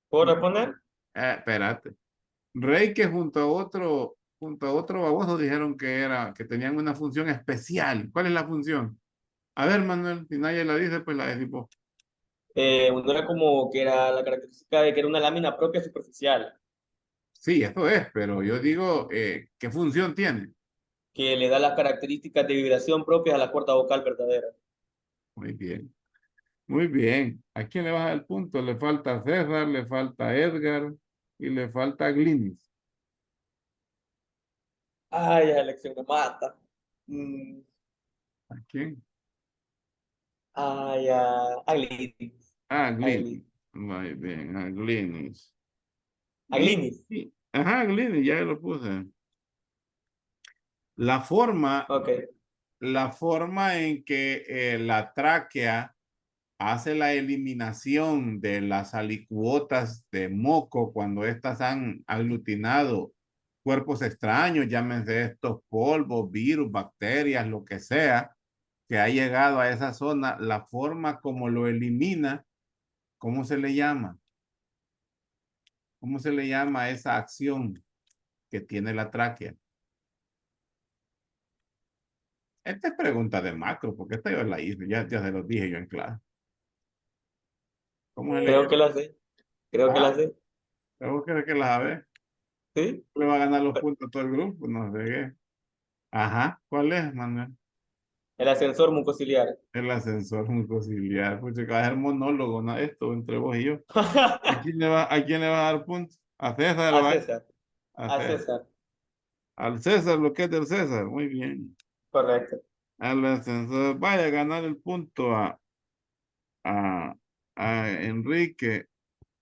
Speaker 6: ¿Puedo responder?
Speaker 1: Espérate. Reiki junto a otro baboso dijeron que tenían una función especial. ¿Cuál es la función? A ver, Manuel, si nadie la dice, pues la decimos.
Speaker 6: Uno era como que era la característica de que era una lámina propia superficial,
Speaker 1: Sí, eso es, pero yo digo, ¿qué función tiene?
Speaker 6: que le da las características de vibración propias a la cuerda vocal verdadera.
Speaker 1: Muy bien. Muy bien. ¿A quién le baja el punto? Le falta a César, le falta a Edgar y le falta a Glinis.
Speaker 6: Ay, esa elección me mata. Mm,
Speaker 1: ¿A quién?
Speaker 6: ay, a Glinis.
Speaker 1: Ah,
Speaker 6: A Glinis.
Speaker 1: Glini. Muy bien, a Glinis.
Speaker 6: A Glinis.
Speaker 1: Ajá, Glini, ya lo puse. La forma,
Speaker 6: Ok.
Speaker 1: la forma en que la tráquea hace la eliminación de las alicuotas de moco cuando éstas han aglutinado cuerpos extraños, llámense estos polvos, virus, bacterias, lo que sea, que ha llegado a esa zona, la forma como lo elimina, ¿cómo se le llama? ¿Cómo se le llama a esa acción que tiene la tráquea? Esta es pregunta de macro, porque esta yo la hice, ya se los dije yo en clase. ¿Cómo se le
Speaker 6: Creo
Speaker 1: llama?
Speaker 6: que la sé. Creo que la
Speaker 1: Ah,
Speaker 6: sé.
Speaker 1: ¿vos crees que la sabe?
Speaker 6: ¿Sí?
Speaker 1: ¿Le va a ganar los puntos a todo el grupo? No sé qué. Ajá, ¿cuál es, Manuel?
Speaker 6: El ascensor mucociliar.
Speaker 1: El ascensor mucociliar. Pues que va a ser monólogo, ¿no? Esto entre vos y yo. ¿A quién le va a dar puntos? ¿A César o
Speaker 6: A
Speaker 1: a él?
Speaker 6: César.
Speaker 1: A
Speaker 6: A
Speaker 1: César.
Speaker 6: César.
Speaker 1: Al César, lo que es del César. Muy bien.
Speaker 6: Correcto.
Speaker 1: Al ascensor. Vaya a ganar el punto a, a Enrique.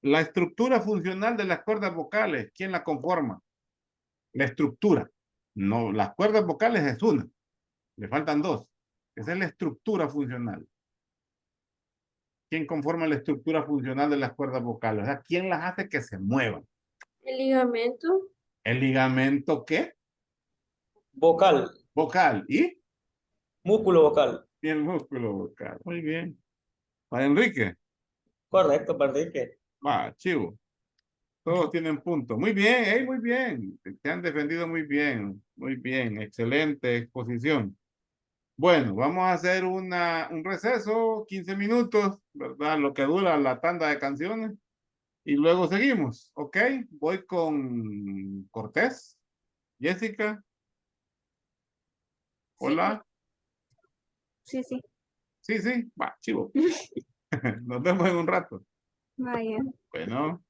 Speaker 1: La estructura funcional de las cuerdas vocales, ¿quién la conforma? La estructura. No, las cuerdas vocales es una. Le faltan dos. Esa es la estructura funcional. ¿Quién conforma la estructura funcional de las cuerdas vocales? O sea, ¿quién las hace que se muevan?
Speaker 9: El ligamento.
Speaker 1: ¿El ligamento qué?
Speaker 6: Vocal.
Speaker 1: Vocal. ¿Y?
Speaker 6: Músculo vocal.
Speaker 1: Y el músculo vocal. Muy bien. Para Enrique.
Speaker 6: Correcto, perdí que.
Speaker 1: Va, chivo. Todos tienen puntos. Muy bien, muy bien. Te han defendido muy bien. Muy bien. Excelente exposición. Bueno, vamos a hacer un receso, 15 minutos, ¿verdad? Lo que dura la tanda de canciones. Y luego seguimos, ¿ok? Voy con Cortés. Jessica,
Speaker 9: Sí,
Speaker 1: hola.
Speaker 9: sí, sí.
Speaker 1: Sí, sí, va, chivo. Nos vemos en un rato.
Speaker 9: Vaya.
Speaker 1: Bueno.